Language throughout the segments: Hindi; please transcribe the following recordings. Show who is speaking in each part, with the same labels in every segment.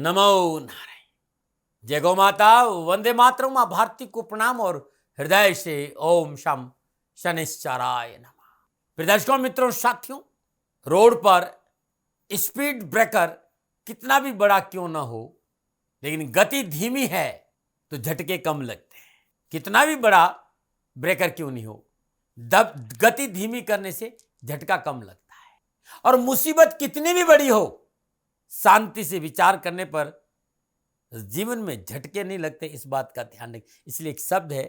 Speaker 1: नमो नारायण। जय गौ माता, वंदे मातरम। मां भारती को प्रणाम और हृदय से ओम शम शनिश्चराय नमः। प्रिय दर्शकों, मित्रों, साथियों, रोड पर स्पीड ब्रेकर कितना भी बड़ा क्यों ना हो, लेकिन गति धीमी है तो झटके कम लगते हैं। कितना भी बड़ा ब्रेकर क्यों नहीं हो, गति धीमी करने से झटका कम लगता है। और मुसीबत कितनी भी बड़ी हो, शांति से विचार करने पर जीवन में झटके नहीं लगते, इस बात का ध्यान रखें। इसलिए एक शब्द है,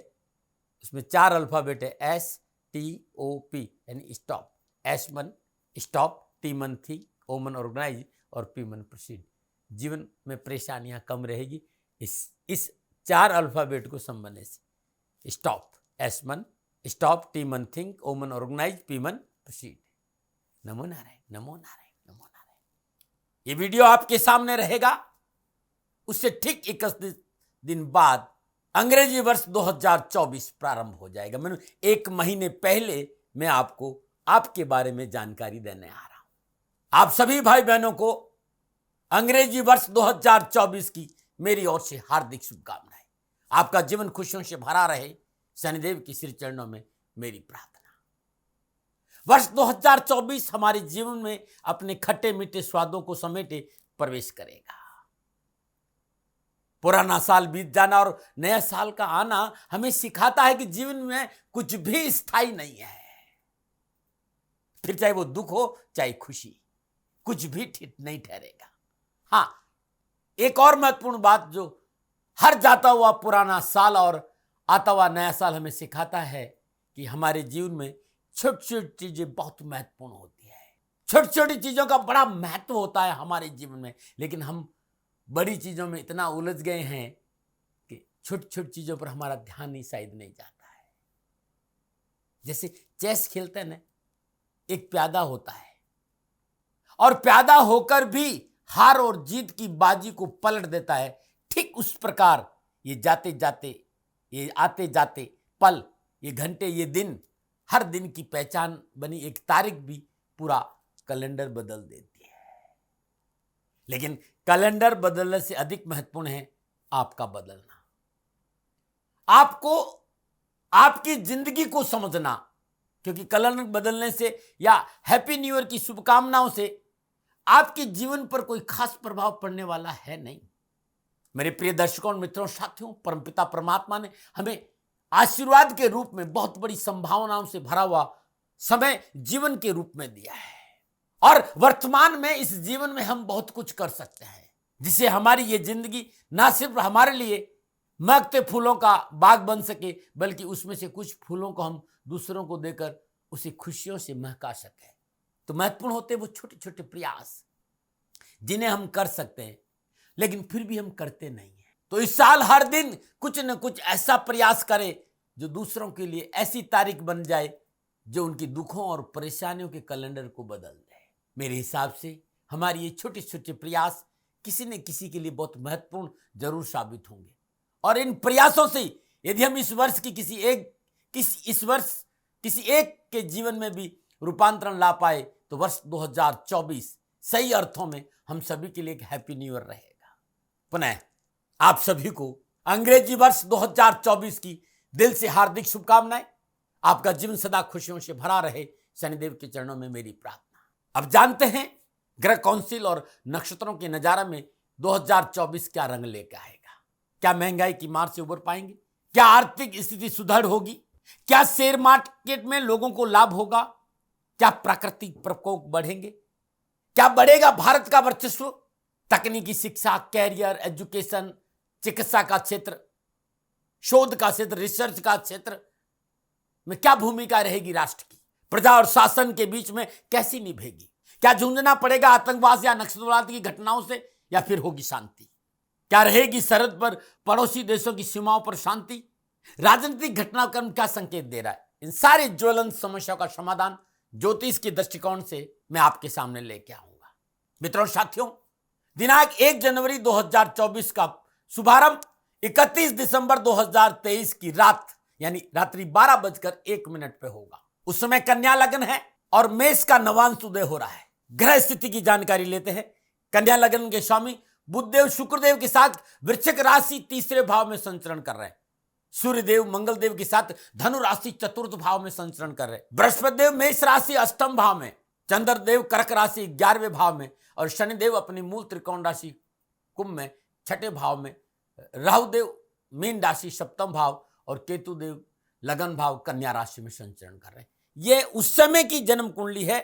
Speaker 1: उसमें 4 अल्फाबेट है, STOP, यानी स्टॉप। S मन स्टॉप, T मन थिंक, O मन ऑर्गेनाइज और P मन प्रोसीड। जीवन में परेशानियां कम रहेगी इस 4 अल्फाबेट को समझने से। स्टॉप, S मन स्टॉप, T मन थिंक, O मन ऑर्गेनाइज, P मन प्रोसीड। नमो नारायण, नमो नारायण, नमो नारायण। ये वीडियो आपके सामने रहेगा, उससे ठीक 21 दिन बाद अंग्रेजी वर्ष 2024 प्रारंभ हो जाएगा। मैंने 1 महीने पहले मैं आपको आपके बारे में जानकारी देने आ रहा हूं। आप सभी भाई बहनों को अंग्रेजी वर्ष 2024 की मेरी ओर से हार्दिक शुभकामनाएं। आपका जीवन खुशियों से भरा रहे, शनिदेव की श्री चरणों में मेरी प्रार्थना। वर्ष 2024 हमारे जीवन में अपने खट्टे मीठे स्वादों को समेटे प्रवेश करेगा। पुराना साल बीत जाना और नया साल का आना हमें सिखाता है कि जीवन में कुछ भी स्थायी नहीं है। फिर चाहे वो दुख हो चाहे खुशी, कुछ भी ठीक नहीं ठहरेगा। हाँ, एक और महत्वपूर्ण बात जो हर जाता हुआ पुराना साल और आता हुआ नया साल हमें सिखाता है कि हमारे जीवन में छोटी छोटी चीजें बहुत महत्वपूर्ण होती है। छोटी छोटी चीजों का बड़ा महत्व होता है हमारे जीवन में, लेकिन हम बड़ी चीजों में इतना उलझ गए हैं कि छोटी छोटी चीजों पर हमारा ध्यान ही शायद नहीं जाता है। जैसे चेस खेलते हैं ना, एक प्यादा होता है और प्यादा होकर भी हार और जीत की बाजी को पलट देता है। ठीक उस प्रकार ये जाते जाते, ये आते जाते पल, ये घंटे, ये दिन, हर दिन की पहचान बनी एक तारीख भी पूरा कैलेंडर बदल देती है। लेकिन कैलेंडर बदलने से अधिक महत्वपूर्ण है आपका बदलना। आपको आपकी जिंदगी को समझना, क्योंकि कैलेंडर बदलने से या हैप्पी न्यू ईयर की शुभकामनाओं से आपके जीवन पर कोई खास प्रभाव पड़ने वाला है नहीं। मेरे प्रिय दर्शकों, मित्रों, साथियों, परमपिता परमात्मा ने हमें आशीर्वाद के रूप में बहुत बड़ी संभावनाओं से भरा हुआ समय जीवन के रूप में दिया है। और वर्तमान में इस जीवन में हम बहुत कुछ कर सकते हैं, जिससे हमारी ये जिंदगी ना सिर्फ हमारे लिए महकते फूलों का बाग बन सके, बल्कि उसमें से कुछ फूलों को हम दूसरों को देकर उसे खुशियों से महका सके। तो महत्वपूर्ण होते वो छोटे छोटे प्रयास जिन्हें हम कर सकते हैं, लेकिन फिर भी हम करते नहीं हैं। तो इस साल हर दिन कुछ न कुछ ऐसा प्रयास करें जो दूसरों के लिए ऐसी तारीख बन जाए जो उनकी दुखों और परेशानियों के कैलेंडर को बदल दे। मेरे हिसाब से हमारी ये छोटे छोटे प्रयास किसी न किसी के लिए बहुत महत्वपूर्ण जरूर साबित होंगे। और इन प्रयासों से यदि हम इस वर्ष की किसी एक के जीवन में भी रूपांतरण ला पाए, तो वर्ष 2024 सही अर्थों में हम सभी के लिए एक हैप्पी न्यू ईयर रहेगा। पुनः आप सभी को अंग्रेजी वर्ष 2024 की दिल से हार्दिक शुभकामनाएं। आपका जीवन सदा खुशियों से भरा रहे, शनिदेव के चरणों में मेरी प्रार्थना। अब जानते हैं ग्रह काउंसिल और नक्षत्रों के नजारा में 2024 क्या रंग लेकर आएगा। क्या महंगाई की मार से उबर पाएंगे? क्या आर्थिक स्थिति सुदृढ़ होगी? क्या शेयर मार्केट में लोगों को लाभ होगा? क्या प्राकृतिक प्रकोप बढ़ेंगे? क्या बढ़ेगा भारत का वर्चस्व? तकनीकी शिक्षा, कैरियर, एजुकेशन, चिकित्सा का क्षेत्र, शोध का क्षेत्र, रिसर्च का क्षेत्र में क्या भूमिका रहेगी राष्ट्र की? प्रजा और शासन के बीच में कैसी निभेगी? क्या जूझना पड़ेगा आतंकवाद या नक्सलवाद की घटनाओं से, या फिर होगी शांति? क्या रहेगी सरहद पर पड़ोसी देशों की सीमाओं पर शांति? राजनीतिक घटनाक्रम क्या संकेत दे रहा है? इन सारे ज्वलंत समस्याओं का समाधान ज्योतिष के दृष्टिकोण से मैं आपके सामने लेके आऊंगा। मित्रों, साथियों, दिनांक 1 जनवरी 2024 का शुभारंभ 31 दिसंबर 2023 की रात, यानी रात्रि 12:01 पे होगा। उस समय कन्या लग्न है और मेष का नवांश उदय हो रहा है। ग्रह स्थिति की जानकारी लेते हैं। कन्या लग्न के स्वामी बुधदेव शुक्रदेव के साथ वृश्चिक राशि तीसरे भाव में संचरण कर रहे हैं। सूर्यदेव मंगलदेव के साथ धनु राशि चतुर्थ भाव में संचरण कर रहे हैं। बृहस्पति देव मेष राशि अष्टम भाव में, चंद्रदेव कर्क राशि 11वें भाव में और शनिदेव अपनी मूल त्रिकोण राशि कुंभ में छठे भाव में, राहुदेव मीन राशि सप्तम भाव और केतुदेव लगन भाव कन्या राशि में संचरण कर रहे हैं। ये उस समय की जन्म कुंडली है,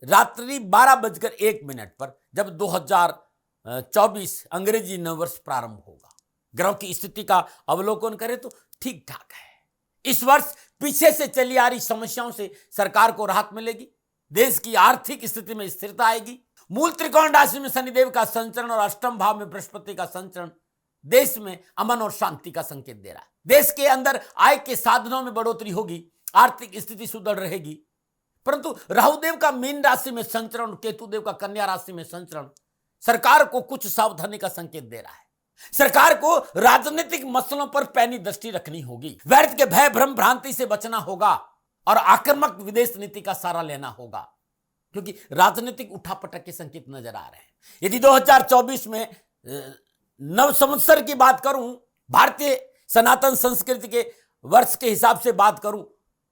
Speaker 1: रात्रि 12:01 पर, जब 2024 अंग्रेजी नववर्ष प्रारंभ होगा। ग्रहों की स्थिति का अवलोकन करें तो ठीक ठाक है। इस वर्ष पीछे से चली आ रही समस्याओं से सरकार को राहत मिलेगी, देश की आर्थिक स्थिति में स्थिरता आएगी। मूल त्रिकोण राशि में शनिदेव का संचरण और अष्टम भाव में बृहस्पति का संचरण देश में अमन और शांति का संकेत दे रहा है। देश के अंदर आय के साधनों में बढ़ोतरी होगी, आर्थिक स्थिति सुदृढ़ रहेगी। परंतु राहुदेव का मीन राशि में संचरण और केतुदेव का कन्या राशि में संचरण सरकार को कुछ सावधानी का संकेत दे रहा है। सरकार को राजनीतिक मसलों पर पैनी दृष्टि रखनी होगी। व्यर्थ के भय भ्रम भ्रांति से बचना होगा और आक्रामक विदेश नीति का सहारा लेना होगा, क्योंकि राजनीतिक उठापटक के संकेत नजर आ रहे हैं। यदि 2024 में नव संवत्सर की बात करूं, भारतीय सनातन संस्कृति के वर्ष के हिसाब से बात करूं,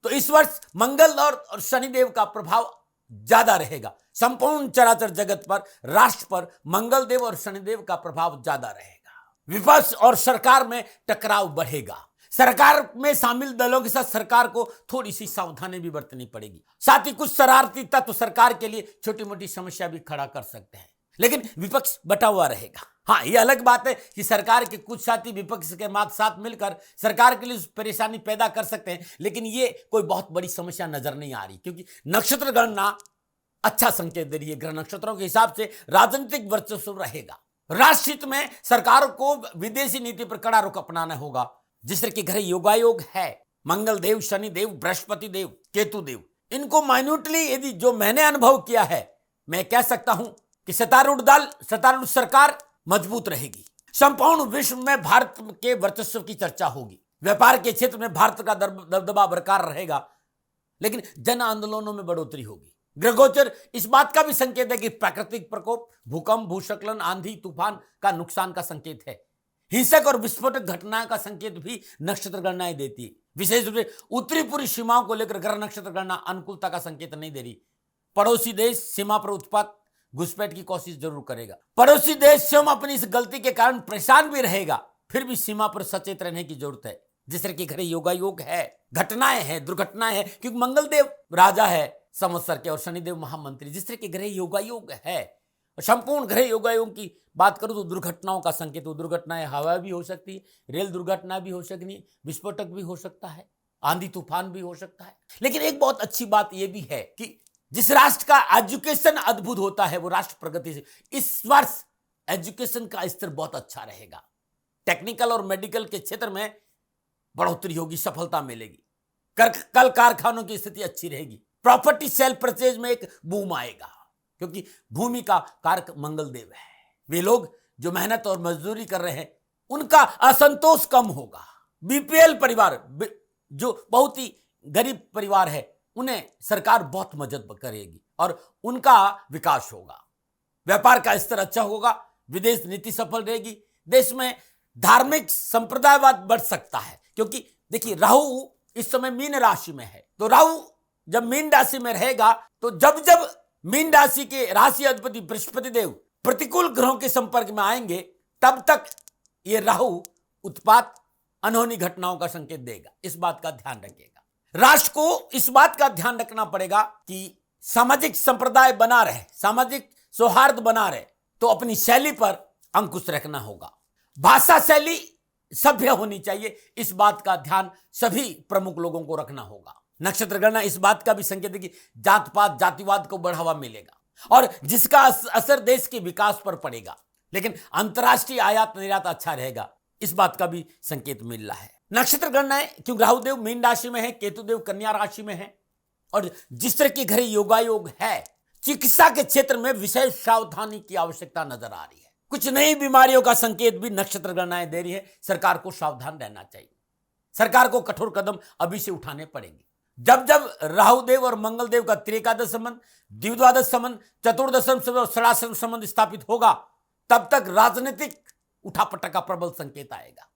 Speaker 1: तो इस वर्ष मंगल और शनिदेव का प्रभाव ज्यादा रहेगा। संपूर्ण चराचर जगत पर, राष्ट्र पर मंगलदेव और शनिदेव का प्रभाव ज्यादा रहेगा। विपक्ष और सरकार में टकराव बढ़ेगा। सरकार में शामिल दलों के साथ सरकार को थोड़ी सी सावधानी भी बरतनी पड़ेगी। साथ ही कुछ शरारती तत्व सरकार के लिए छोटी मोटी समस्या भी खड़ा कर सकते हैं, लेकिन विपक्ष बटा हुआ रहेगा। हाँ, यह अलग बात है कि सरकार के कुछ साथी विपक्ष के साथ मिलकर सरकार के लिए परेशानी पैदा कर सकते हैं, लेकिन ये कोई बहुत बड़ी समस्या नजर नहीं आ रही, क्योंकि नक्षत्र गणना अच्छा संकेत दे रही है। ग्रह नक्षत्रों के हिसाब से राजनीतिक वर्चस्व रहेगा। राष्ट्र हित में सरकार को विदेशी नीति पर कड़ा रुख अपनाना होगा। जिस तरह के ग्रह योगायोग है, मंगल देव, शनि देव, बृहस्पति देव, केतु देव, इनको माइन्यूटली यदि जो मैंने अनुभव किया है, मैं कह सकता हूं कि सत्तारूढ़ सरकार मजबूत रहेगी। संपूर्ण विश्व में भारत के वर्चस्व की चर्चा होगी। व्यापार के क्षेत्र में भारत का दबदबा बरकरार रहेगा, लेकिन जन आंदोलनों में बढ़ोतरी होगी। ग्रहगोचर इस बात का भी संकेत है कि प्राकृतिक प्रकोप, भूकंप, भूस्खलन, आंधी, तूफान का नुकसान का संकेत है। हिंसक और विस्फोटक घटनाओं का संकेत भी नक्षत्र गणनाएं देती है। विशेष रूप से उत्तरी पूर्वी सीमाओं को लेकर ग्रह नक्षत्र गणना अनुकूलता का संकेत नहीं दे रही। पड़ोसी देश सीमा पर उत्पात घुसपैठ की कोशिश जरूर करेगा। पड़ोसी देश स्वयं अपनी इस गलती के कारण परेशान भी रहेगा, फिर भी सीमा पर सचेत रहने की जरूरत है। जिस तरह की ग्रह योगायोग है, घटनाएं हैं, दुर्घटनाएं हैं, क्योंकि मंगलदेव राजा है संवत्सर के और शनिदेव महामंत्री। जिस तरह के ग्रह योगायोग है, संपूर्ण ग्रह योगायोग की बात करूं तो दुर्घटनाओं का संकेत, तो दुर्घटनाएं हवा भी हो सकती है, रेल दुर्घटना भी हो सकती है, विस्फोटक भी हो सकता है, आंधी तूफान भी हो सकता है। लेकिन एक बहुत अच्छी बात यह भी है कि जिस राष्ट्र का एजुकेशन अद्भुत होता है, वो राष्ट्र प्रगति से, इस वर्ष एजुकेशन का स्तर बहुत अच्छा रहेगा। टेक्निकल और मेडिकल के क्षेत्र में बढ़ोतरी होगी, सफलता मिलेगी। कल कारखानों की स्थिति अच्छी रहेगी। प्रॉपर्टी सेल परचेज में एक बूम आएगा, क्योंकि भूमि का कारक मंगलदेव है। वे लोग जो मेहनत और मजदूरी कर रहे हैं, उनका असंतोष कम होगा। बीपीएल परिवार, जो बहुत ही गरीब परिवार है, उन्हें सरकार बहुत मदद करेगी और उनका विकास होगा। व्यापार का स्तर अच्छा होगा, विदेश नीति सफल रहेगी। देश में धार्मिक संप्रदायवाद बढ़ सकता है, क्योंकि देखिए राहु इस समय मीन राशि में है। तो राहु जब मीन राशि में रहेगा, तो जब मीन राशि के राशि अधिपति बृहस्पति देव प्रतिकूल ग्रहों के संपर्क में आएंगे, तब तक ये राहु उत्पात, अनहोनी घटनाओं का संकेत देगा। इस बात का ध्यान रखिएगा। राष्ट्र को इस बात का ध्यान रखना पड़ेगा कि सामाजिक संप्रदाय बना रहे, सामाजिक सौहार्द बना रहे, तो अपनी शैली पर अंकुश रखना होगा। भाषा शैली सभ्य होनी चाहिए, इस बात का ध्यान सभी प्रमुख लोगों को रखना होगा। नक्षत्र गणना इस बात का भी संकेत है कि जात पात, जातिवाद को बढ़ावा मिलेगा और जिसका असर देश के विकास पर पड़ेगा। लेकिन अंतर्राष्ट्रीय आयात निर्यात अच्छा रहेगा, इस बात का भी संकेत मिल रहा है। नक्षत्र गणनाएं, क्योंकि राहुदेव मीन राशि में है, केतुदेव कन्या राशि में है, और जिस तरह के ग्रह योगायोग है, चिकित्सा के क्षेत्र में विशेष सावधानी की आवश्यकता नजर आ रही है। कुछ नई बीमारियों का संकेत भी नक्षत्र गणनाएं दे रही है। सरकार को सावधान रहना चाहिए। सरकार को कठोर कदम अभी से उठाने पड़ेंगे। जब राहुदेव और मंगलदेव का त्रिकादश संबंध, द्विद्वादश संबंध, चतुर्दशम संबंध और षडाश्रम संबंध स्थापित होगा, तब तक राजनीतिक उठापटक का प्रबल संकेत आएगा।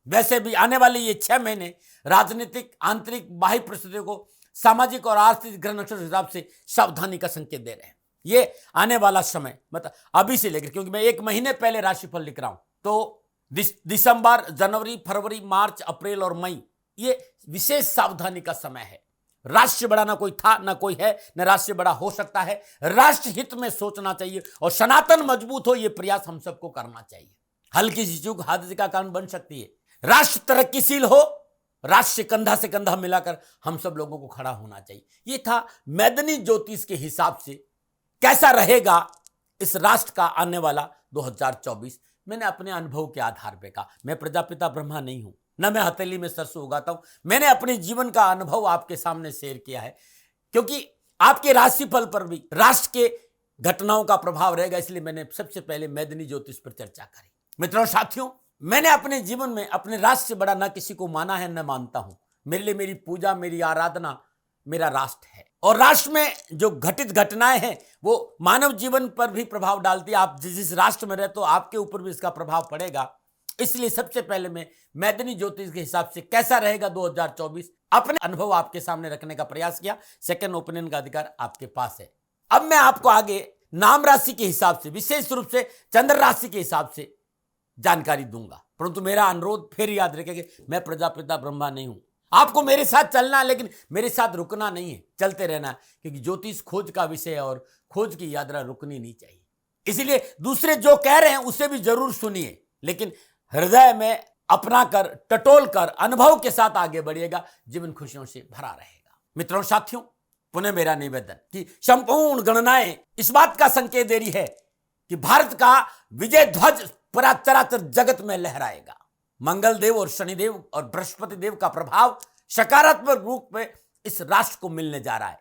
Speaker 1: वैसे भी आने वाले ये 6 महीने राजनीतिक आंतरिक बाह्य परिस्थितियों को सामाजिक और आर्थिक ग्रह नक्षत्र के हिसाब से सावधानी का संकेत दे रहे हैं। ये आने वाला समय मतलब अभी से लेकर, क्योंकि मैं 1 महीने पहले राशिफल लिख रहा हूं, तो दिसंबर, जनवरी, फरवरी, मार्च, अप्रैल और मई ये विशेष सावधानी का समय है। राष्ट्र बड़ा ना कोई था ना कोई है, न राष्ट्र बड़ा हो सकता है। राष्ट्र हित में सोचना चाहिए और सनातन मजबूत हो, यह प्रयास हम सबको करना चाहिए। हल्की सी चूक हादसे का कारण बन सकती है। राष्ट्र तरक्कीशील हो, राष्ट्र कंधा से कंधा मिलाकर हम सब लोगों को खड़ा होना चाहिए। यह था मैदनी ज्योतिष के हिसाब से कैसा रहेगा इस राष्ट्र का आने वाला 2024। मैंने अपने अनुभव के आधार पर कहा। मैं प्रजापिता ब्रह्मा नहीं हूं, न मैं हथेली में सरसों उगाता हूं। मैंने अपने जीवन का अनुभव आपके सामने शेयर किया है, क्योंकि आपके राशिफल पर भी राष्ट्र के घटनाओं का प्रभाव रहेगा, इसलिए मैंने सबसे पहले मैदनी ज्योतिष पर चर्चा करी। मित्रों साथियों, मैंने अपने जीवन में अपने राष्ट्र से बड़ा न किसी को माना है, न मानता हूं। मेरे लिए मेरी पूजा, मेरी आराधना मेरा राष्ट्र है। और राष्ट्र में जो घटित घटनाएं हैं वो मानव जीवन पर भी प्रभाव डालती है। आप जिस राष्ट्र में रहते हो आपके ऊपर भी इसका प्रभाव पड़ेगा। इसलिए सबसे पहले मैं मैदनी ज्योतिष के हिसाब से कैसा रहेगा 2024 अपने अनुभव आपके सामने रखने का प्रयास किया। सेकंड ओपिनियन का अधिकार आपके पास है। अब मैं आपको आगे नाम राशि के हिसाब से, विशेष रूप से चंद्र राशि के हिसाब से जानकारी दूंगा। परंतु मेरा अनुरोध फिर याद रखें, मैं प्रजापिता ब्रह्मा नहीं हूं। आपको मेरे साथ चलना है, लेकिन मेरे साथ रुकना नहीं है, चलते रहना है, क्योंकि ज्योतिष खोज का विषय है और खोज की यात्रा रुकनी नहीं चाहिए। इसीलिए दूसरे जो कह रहे हैं उसे भी जरूर सुनिए, लेकिन हृदय में अपना कर, टटोल कर, अनुभव के साथ आगे बढ़िएगा। जीवन खुशियों से भरा रहेगा। मित्रों साथियों, पुनः मेरा निवेदन कि संपूर्ण गणनाएं इस बात का संकेत दे रही है कि भारत का विजय ध्वज पूरा चराचर जगत में लहराएगा। मंगल देव और शनिदेव और बृहस्पति देव का प्रभाव सकारात्मक रूप में इस राष्ट्र को मिलने जा रहा है।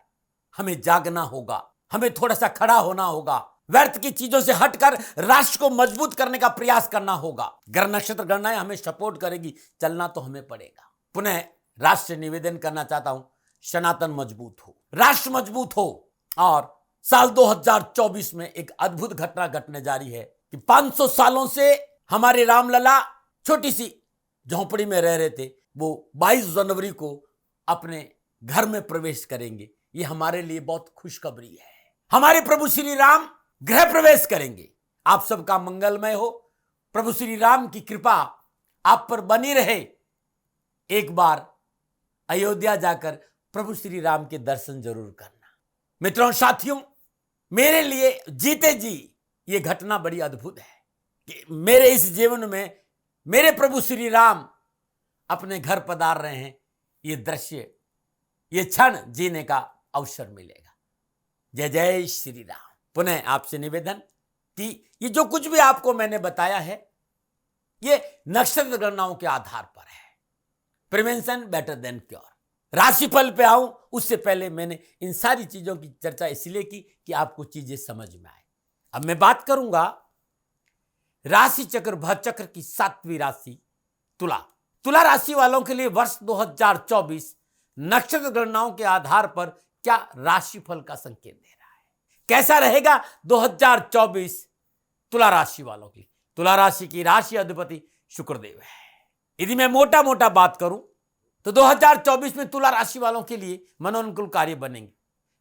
Speaker 1: हमें जागना होगा, हमें थोड़ा सा खड़ा होना होगा, व्यर्थ की चीजों से हटकर राष्ट्र को मजबूत करने का प्रयास करना होगा। ग्रह नक्षत्र गणनाएं हमें सपोर्ट करेगी, चलना तो हमें पड़ेगा। पुनः राष्ट्र से निवेदन करना चाहता हूं, सनातन मजबूत हो, राष्ट्र मजबूत हो। और साल 2024 में एक अद्भुत घटना घटने जा रही है कि 500 सालों से हमारे रामलला छोटी सी झोंपड़ी में रह रहे थे, वो 22 जनवरी को अपने घर में प्रवेश करेंगे। ये हमारे लिए बहुत खुशखबरी है। हमारे प्रभु श्री राम गृह प्रवेश करेंगे। आप सबका मंगलमय हो। प्रभु श्री राम की कृपा आप पर बनी रहे। एक बार अयोध्या जाकर प्रभु श्री राम के दर्शन जरूर करना। मित्रों साथियों, मेरे लिए जीते जी ये घटना बड़ी अद्भुत है कि मेरे इस जीवन में मेरे प्रभु श्री राम अपने घर पधार रहे हैं। ये दृश्य, ये क्षण जीने का अवसर मिलेगा। जय जय श्री राम। पुनः आपसे निवेदन कि ये जो कुछ भी आपको मैंने बताया है, ये नक्षत्र गणनाओं के आधार पर है। Prevention better than cure. राशिफल पे आऊं उससे पहले मैंने इन सारी चीजों की चर्चा इसलिए की कि आपको चीजें समझ में आए। अब मैं बात करूंगा राशि चक्र भचक्र की 7वीं राशि तुला। तुला राशि वालों के लिए वर्ष 2024 नक्षत्र गणनाओं के आधार पर क्या राशिफल का संकेत दे रहा है, कैसा रहेगा 2024 तुला राशि वालों की। तुला राशि की राशि अधिपति शुक्रदेव है। यदि मैं मोटा मोटा बात करूं तो 2024 में तुला राशि वालों के लिए मनोनुकूल कार्य बनेंगे।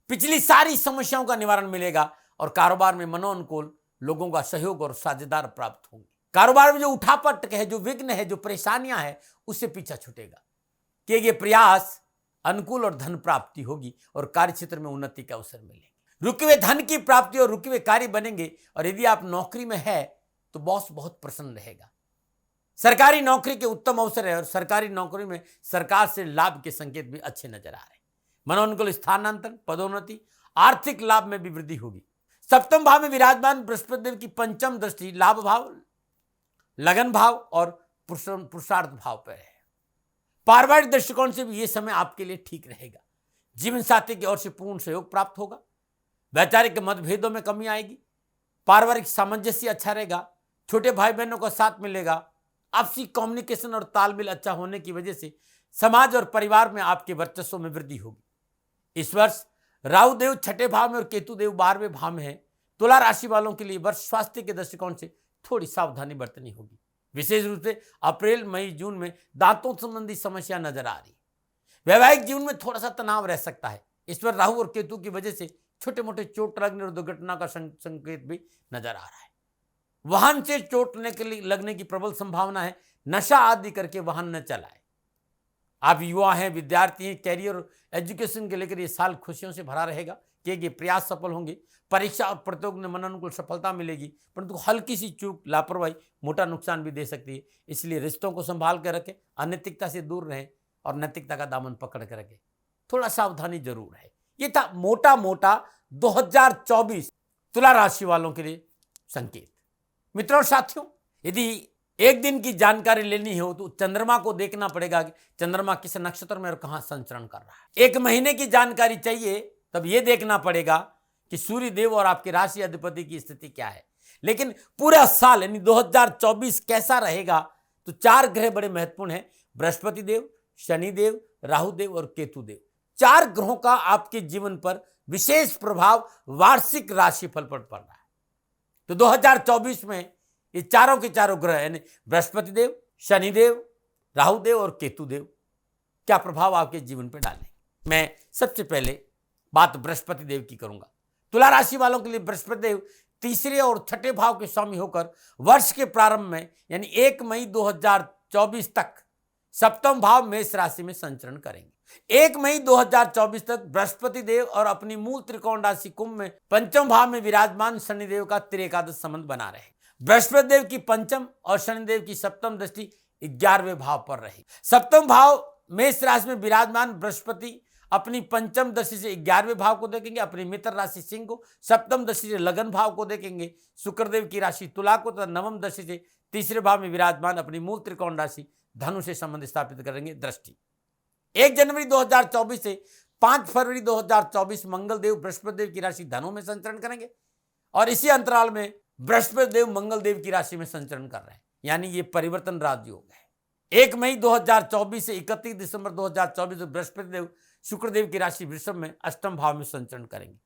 Speaker 1: पिछली सारी समस्याओं का निवारण मिलेगा और कारोबार में मनोनुकूल लोगों का सहयोग और साझेदार प्राप्त होंगे। कारोबार में जो उठापटक है, जो विघ्न है, जो परेशानियां है, उससे पीछा छूटेगा कि ये प्रयास अनुकूल और धन प्राप्ति होगी और कार्य क्षेत्र में उन्नति के अवसर मिलेंगे। रुके हुए धन की प्राप्ति और रुके हुए कार्य बनेंगे। और यदि आप नौकरी में है तो बॉस बहुत प्रसन्न रहेगा। सरकारी नौकरी के उत्तम अवसर है और सरकारी नौकरी में सरकार से लाभ के संकेत भी अच्छे नजर आ रहे हैं। मनोनुकूल स्थानांतरण, पदोन्नति, आर्थिक लाभ में भी वृद्धि होगी। सप्तम भाव में विराजमान बृहस्पति देव की पंचम दृष्टि लाभ भाव, लगन भाव और पुरुषार्थ भाव पर है। पारिवारिक दृष्टिकोण से भी यह समय आपके लिए ठीक रहेगा। जीवन साथी की ओर से पूर्ण सहयोग प्राप्त होगा। वैचारिक मतभेदों में कमी आएगी। पारिवारिक सामंजस्य अच्छा रहेगा। छोटे भाई बहनों का साथ मिलेगा। आपसी कम्युनिकेशन और तालमेल अच्छा होने की वजह से समाज और परिवार में आपके वर्चस्व में वृद्धि होगी। इस वर्ष राहु देव 6ठे भाव में और केतु देव 12वें भाव में है। तुला राशि वालों के लिए वर्ष स्वास्थ्य के दृष्टिकोण से थोड़ी सावधानी बरतनी होगी। विशेष रूप से अप्रैल मई जून में दांतों संबंधी समस्या नजर आ रही। वैवाहिक जीवन में थोड़ा सा तनाव रह सकता है। इस पर राहु और केतु की वजह से छोटे मोटे चोट लगने और दुर्घटना का संकेत भी नजर आ रहा है। वाहन से चोट लगने की प्रबल संभावना है। नशा आदि करके वाहन न चलाए। आप युवा हैं, विद्यार्थी हैं, कैरियर और एजुकेशन के लेकर ये साल खुशियों से भरा रहेगा। किए गए प्रयास सफल होंगे। परीक्षा और प्रतियोगिता में मन अनुकूल सफलता मिलेगी, परंतु हल्की सी चूक, लापरवाही मोटा नुकसान भी दे सकती है। इसलिए रिश्तों को संभाल कर रखें, अनैतिकता से दूर रहें और नैतिकता का दामन पकड़ कर रखें। थोड़ा सावधानी जरूर है। ये था मोटा मोटा 2024 तुला राशि वालों के लिए संकेत। मित्रों और साथियों, यदि एक दिन की जानकारी लेनी हो तो चंद्रमा को देखना पड़ेगा कि चंद्रमा किस नक्षत्र में और कहां संचरण कर रहा है। एक महीने की जानकारी चाहिए तब यह देखना पड़ेगा कि सूर्य देव और आपके राशि अधिपति की स्थिति क्या है। लेकिन पूरा साल यानी 2024 कैसा रहेगा तो 4 ग्रह बड़े महत्वपूर्ण हैं। बृहस्पति देव, शनि देव, राहु देव और केतु देव। 4 ग्रहों का आपके जीवन पर विशेष प्रभाव वार्षिक राशिफल पर पड़ रहा है। तो 2024 में ये चारों के चारों ग्रह यानी बृहस्पति देव, शनि देव, राहु देव और केतु देव क्या प्रभाव आपके जीवन पर डालें। मैं सबसे पहले बात बृहस्पति देव की करूंगा। तुला राशि वालों के लिए बृहस्पति देव तीसरे और छठे भाव के स्वामी होकर वर्ष के प्रारंभ में यानी 1 मई 2024 तक सप्तम भाव मेष राशि में संचरण करेंगे। 1 मई 2024 तक बृहस्पति देव और अपनी मूल त्रिकोण राशि कुंभ में पंचम भाव में विराजमान शनिदेव का त्रिएकादश संबंध बना रहे। बृहस्पति देव की पंचम और शनिदेव की सप्तम दृष्टि 11वें भाव पर रही। सप्तम भाव मेष राशि में विराजमान बृहस्पति अपनी पंचम दृष्टि से 11वें भाव को देखेंगे। अपनी मित्र राशि सिंह को सप्तम दृष्टि से लगन भाव को देखेंगे। शुक्रदेव की राशि तुला को तथा नवम दृष्टि से तीसरे भाव में विराजमान अपनी मूल त्रिकोण राशि धनु से संबंध स्थापित करेंगे। दृष्टि 1 जनवरी 2024 से 5 फरवरी 2024 मंगल देव बृहस्पति देव की राशि धनु में संचरण करेंगे और इसी अंतराल में बृहस्पति देव मंगल देव की राशि में संचरण कर रहे हैं, यानी ये परिवर्तन राजयोग है। 1 मई 2024 से 31 दिसंबर 2024 बृहस्पति देव शुक्रदेव की राशि वृषभ में अष्टम भाव में संचरण करेंगे।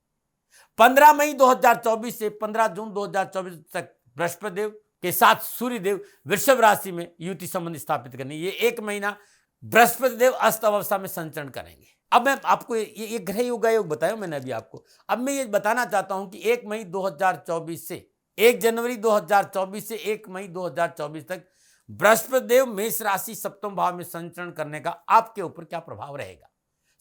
Speaker 1: 15 मई 2024 से 15 जून 2024 तक बृहस्पति देव के साथ सूर्य देव वृषभ राशि में युति संबंध स्थापित करने। ये 1 महीना बृहस्पति देव अस्त अवस्था में संचरण करेंगे। अब मैं आपको ये ग्रह योग बताया मैंने अभी आपको। अब मैं ये बताना चाहता हूं कि 1 मई 2024 से 1 जनवरी 2024 से 1 मई 2024 तक बृहस्पति देव मेष राशि सप्तम भाव में संचरण करने का आपके ऊपर क्या प्रभाव रहेगा।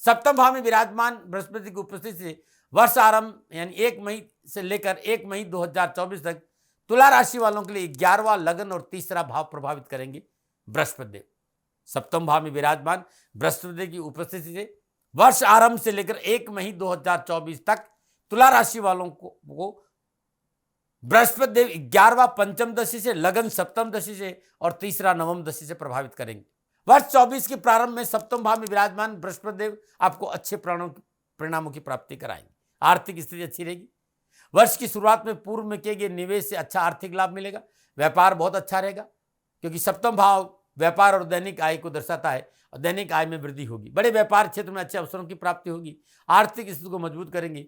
Speaker 1: सप्तम भाव में विराजमान बृहस्पति की उपस्थिति से वर्ष आरंभ यानी 1 मई से लेकर 1 मई 2024 तक तुला राशि वालों के लिए 11वां लगन और तीसरा भाव प्रभावित करेंगे। बृहस्पति देव सप्तम भाव में विराजमान बृहस्पति की उपस्थिति से वर्ष आरंभ से लेकर 1 मई 2024 तक तुला राशि वालों को बृहस्पति देव 11वां पंचम दशा से, लगन सप्तम दशा से और तीसरा नवम दशा से प्रभावित करेंगे। वर्ष 24 के प्रारंभ में सप्तम भाव में विराजमान बृहस्पति देव आपको अच्छे परिणामों की प्राप्ति कराएंगे। आर्थिक स्थिति अच्छी रहेगी। वर्ष की शुरुआत में पूर्व में किए गए निवेश से अच्छा आर्थिक लाभ मिलेगा। व्यापार बहुत अच्छा रहेगा क्योंकि सप्तम भाव व्यापार और दैनिक आय को दर्शाता है और दैनिक आय में वृद्धि होगी। बड़े व्यापार क्षेत्र में अच्छे अवसरों की प्राप्ति होगी। आर्थिक स्थिति को मजबूत करेंगे।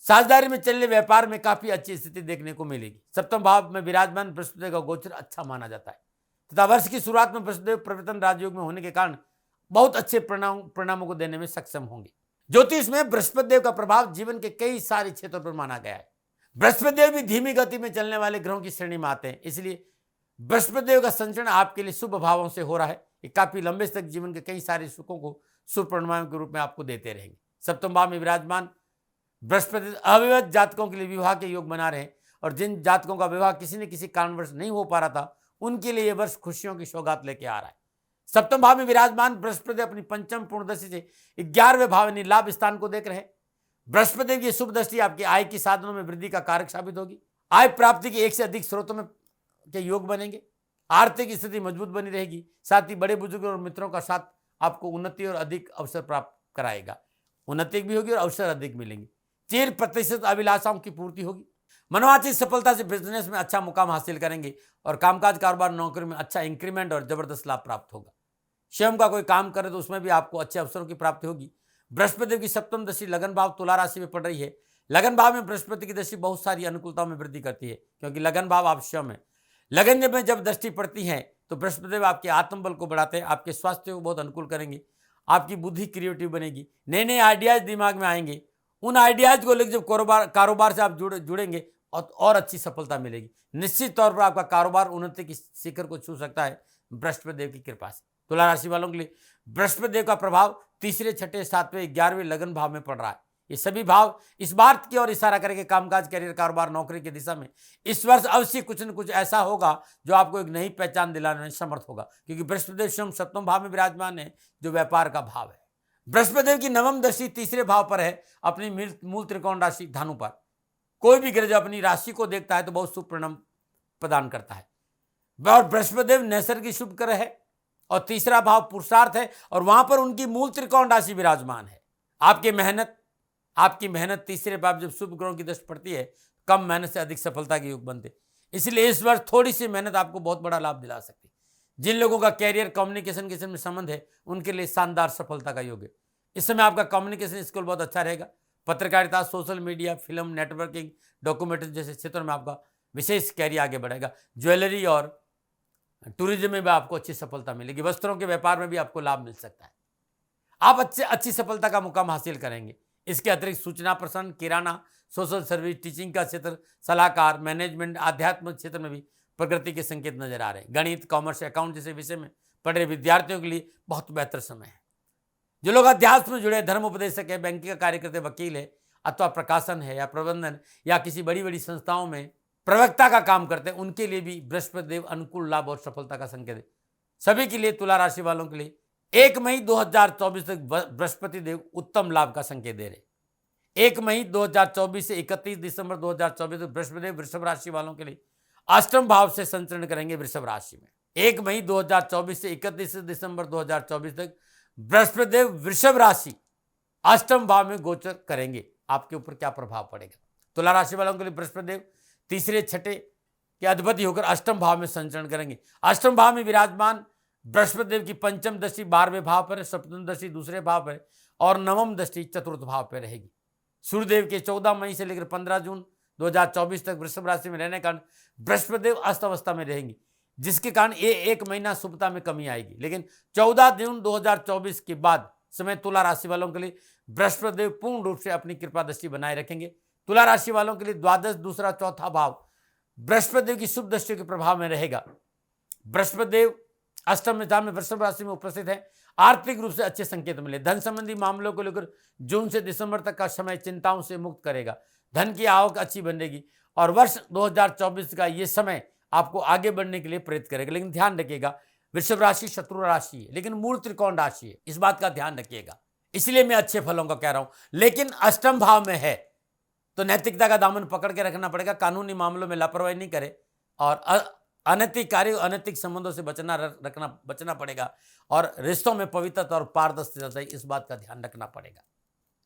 Speaker 1: साझेदारी में चलने व्यापार में काफी अच्छी स्थिति देखने को मिलेगी। सप्तम भाव में विराजमान बृहस्पति का गोचर अच्छा माना जाता है तथा वर्ष की शुरुआत में बृहस्पति परिवर्तन राजयोग में होने के कारण बहुत अच्छे परिणामों को देने में सक्षम होंगे। ज्योतिष में बृहस्पति देव का प्रभाव जीवन के कई सारे क्षेत्रों पर माना गया है। बृहस्पति देव भी धीमी गति में चलने वाले ग्रहों की श्रेणी में आते हैं, इसलिए बृहस्पति देव का संचरण आपके लिए शुभ भावों से हो रहा है। ये काफी लंबे तक जीवन के कई सारे सुखों को शुभ परिणामों के रूप में आपको देते रहेंगे। सप्तम भाव में विराजमान बृहस्पति अविवाहित जातकों के लिए विवाह के योग बना रहे हैं और जिन जातकों का विवाह किसी न किसी कारणवश नहीं हो पा रहा था उनके लिए यह वर्ष खुशियों की सौगात लेके आ रहा है। सप्तम भाव में विराजमान बृहस्पति अपनी पंचम पूर्ण दृष्टि से 11वें भाव यानी लाभ स्थान को देख रहे हैं। बृहस्पति की शुभ दृष्टि आपकी आय की साधनों में वृद्धि का कारक साबित होगी। आय प्राप्ति के एक से अधिक स्रोतों में के योग बनेंगे। आर्थिक स्थिति मजबूत बनी रहेगी। साथ ही बड़े बुजुर्गों और मित्रों का साथ आपको उन्नति और अधिक अवसर प्राप्त कराएगा। उन्नति भी होगी और अवसर अधिक मिलेंगे। चिर प्रतिशत अभिलाषाओं की पूर्ति होगी। मनोवांछित सफलता से बिजनेस में अच्छा मुकाम हासिल करेंगे और कामकाज कारोबार नौकरी में अच्छा इंक्रीमेंट और जबरदस्त लाभ प्राप्त होगा। स्वयं का कोई काम करे तो उसमें भी आपको अच्छे अवसरों की प्राप्ति होगी। बृहस्पति की सप्तम दशा लगन भाव तुला राशि में पड़ रही है, लगन भाव में बृहस्पति की दृष्टि बहुत सारी अनुकूलताओं में वृद्धि करती है, क्योंकि लगन भाव आप स्वयं है। लगन में जब दृष्टि पड़ती है तो बृहस्पति आपके आत्मबल को बढ़ाते हैं, आपके स्वास्थ्य को बहुत अनुकूल करेंगे, आपकी बुद्धि क्रिएटिव बनेगी, नए नए आइडियाज दिमाग में आएंगे। उन आइडियाज को लेकर जब कारोबार से आप जुड़ेंगे और अच्छी सफलता मिलेगी। निश्चित तौर पर आपका कारोबार उन्नति की शिखर को छू सकता है बृहस्पति देव की कृपा से। तुला राशि वालों के लिए बृहस्पति देव का प्रभाव तीसरे, छठे, सातवें, 11वें लगन भाव में पड़ रहा है। ये सभी भाव इस बात की ओर इशारा करेंगे कामकाज, करियर, कारोबार, नौकरी की दिशा में इस वर्ष अवश्य कुछ न कुछ ऐसा होगा जो आपको एक नई पहचान दिलाने में समर्थ होगा, क्योंकि बृहस्पति देव स्वयं सप्तम भाव में विराजमान है, जो व्यापार का भाव है। बृहस्पति देव की नवम दृष्टि तीसरे भाव पर है, अपनी मूल त्रिकोण राशि धनु पर। कोई भी ग्रह जो अपनी राशि को देखता है तो बहुत शुभ परिणाम प्रदान करता है। और बृहस्पति देव नैसर्गिक शुभ ग्रह है और तीसरा भाव पुरुषार्थ है, और वहां पर उनकी मूल त्रिकोण राशि विराजमान है। आपकी मेहनत तीसरे भाव जब शुभ ग्रहों की दृष्टि पड़ती है, कम मेहनत से अधिक सफलता के योग बनते। इसलिए इस वर्ष थोड़ी सी मेहनत आपको बहुत बड़ा लाभ दिला सकती है। जिन लोगों का कैरियर कम्युनिकेशन में संबंध है, उनके लिए शानदार सफलता का योग है। इस समय आपका कम्युनिकेशन स्किल बहुत अच्छा रहेगा। पत्रकारिता, social media, film, networking, documentary जैसे क्षेत्रों में आपका विशेष कैरियर आगे बढ़ेगा। ज्वेलरी और टूरिज्म में भी आपको अच्छी सफलता मिलेगी। वस्त्रों के व्यापार में भी आपको लाभ मिल सकता है। आप अच्छी सफलता का मुकाम हासिल करेंगे। इसके अतिरिक्त सूचना प्रसारण, किराना, सोशल सर्विस, टीचिंग का क्षेत्र, सलाहकार, मैनेजमेंट, आध्यात्मिक क्षेत्र में भी प्रगति के संकेत नजर आ रहे हैं। गणित, कॉमर्स, अकाउंट जैसे विषय में पढ़ रहे विद्यार्थियों के लिए बहुत बेहतर समय है। जो लोग अध्यात्म में जुड़े, धर्म उपदेशक है, बैंकिंग का कार्य करते, वकील है, अथवा प्रकाशन है या प्रबंधन या किसी बड़ी बड़ी संस्थाओं में प्रवक्ता का काम करते हैं, उनके लिए भी बृहस्पति देव अनुकूल लाभ और सफलता का संकेत है। सभी के लिए, तुला राशि वालों के लिए 1 मई 2024 तक बृहस्पति देव उत्तम लाभ का संकेत दे रहे। 1 मई 2024 से 31 दिसंबर 2024 तक बृहस्पति देव वृषभ राशि वालों के लिए अष्टम भाव से संचरण करेंगे वृषभ राशि में। 1 मई 2024 से 31 दिसंबर 2024 तक बृहस्पति देव वृषभ राशि अष्टम भाव में गोचर करेंगे। आपके ऊपर क्या प्रभाव पड़ेगा? तुला राशि वालों के लिए बृहस्पति देव तीसरे, छठे के अधिपति होकर अष्टम भाव में संचरण करेंगे। अष्टम भाव में विराजमान बृहस्पति देव की पंचम दृष्टि 12वें भाव पर है, सप्तम दृष्टि दूसरे भाव पर है और नवम दृष्टि चतुर्थ भाव पर रहेगी। सूर्यदेव के 14 मई से लेकर 15 जून 2024 तक वृषभ राशि में रहने के कारण बृहस्पति देव अस्त अवस्था में रहेंगी, जिसके कारण ये 1 महीना शुभता में कमी आएगी। लेकिन 14 जून 2024 के बाद समय तुला राशि वालों के लिए बृहस्पति देव पूर्ण रूप से अपनी कृपा दृष्टि बनाए रखेंगे। तुला राशि वालों के लिए द्वादश, दूसरा, चौथा भाव बृहस्पति देव की शुभ दृष्टि के प्रभाव में रहेगा। बृहस्पति देव अष्टम स्थान में वृषभ राशि में उपस्थित है। आर्थिक रूप से अच्छे संकेत मिले। धन संबंधी मामलों को लेकर जून से दिसंबर तक का समय चिंताओं से मुक्त करेगा। धन की आवक अच्छी बनेगी और वर्ष 2024 का ये समय आपको आगे बढ़ने के लिए प्रेरित करेगा। लेकिन ध्यान रखिएगा, वृषभ राशि शत्रु राशि है, लेकिन मूल त्रिकोण राशि है, इस बात का ध्यान रखिएगा। इसलिए मैं अच्छे फलों का कह रहा हूं। लेकिन अष्टम भाव में है तो नैतिकता का दामन पकड़ के रखना पड़ेगा। कानूनी मामलों में लापरवाही नहीं करे और अनैतिक कार्य, अनैतिक संबंधों से बचना पड़ेगा और रिश्तों में पवित्रता और पारदर्शिता, इस बात का ध्यान रखना पड़ेगा।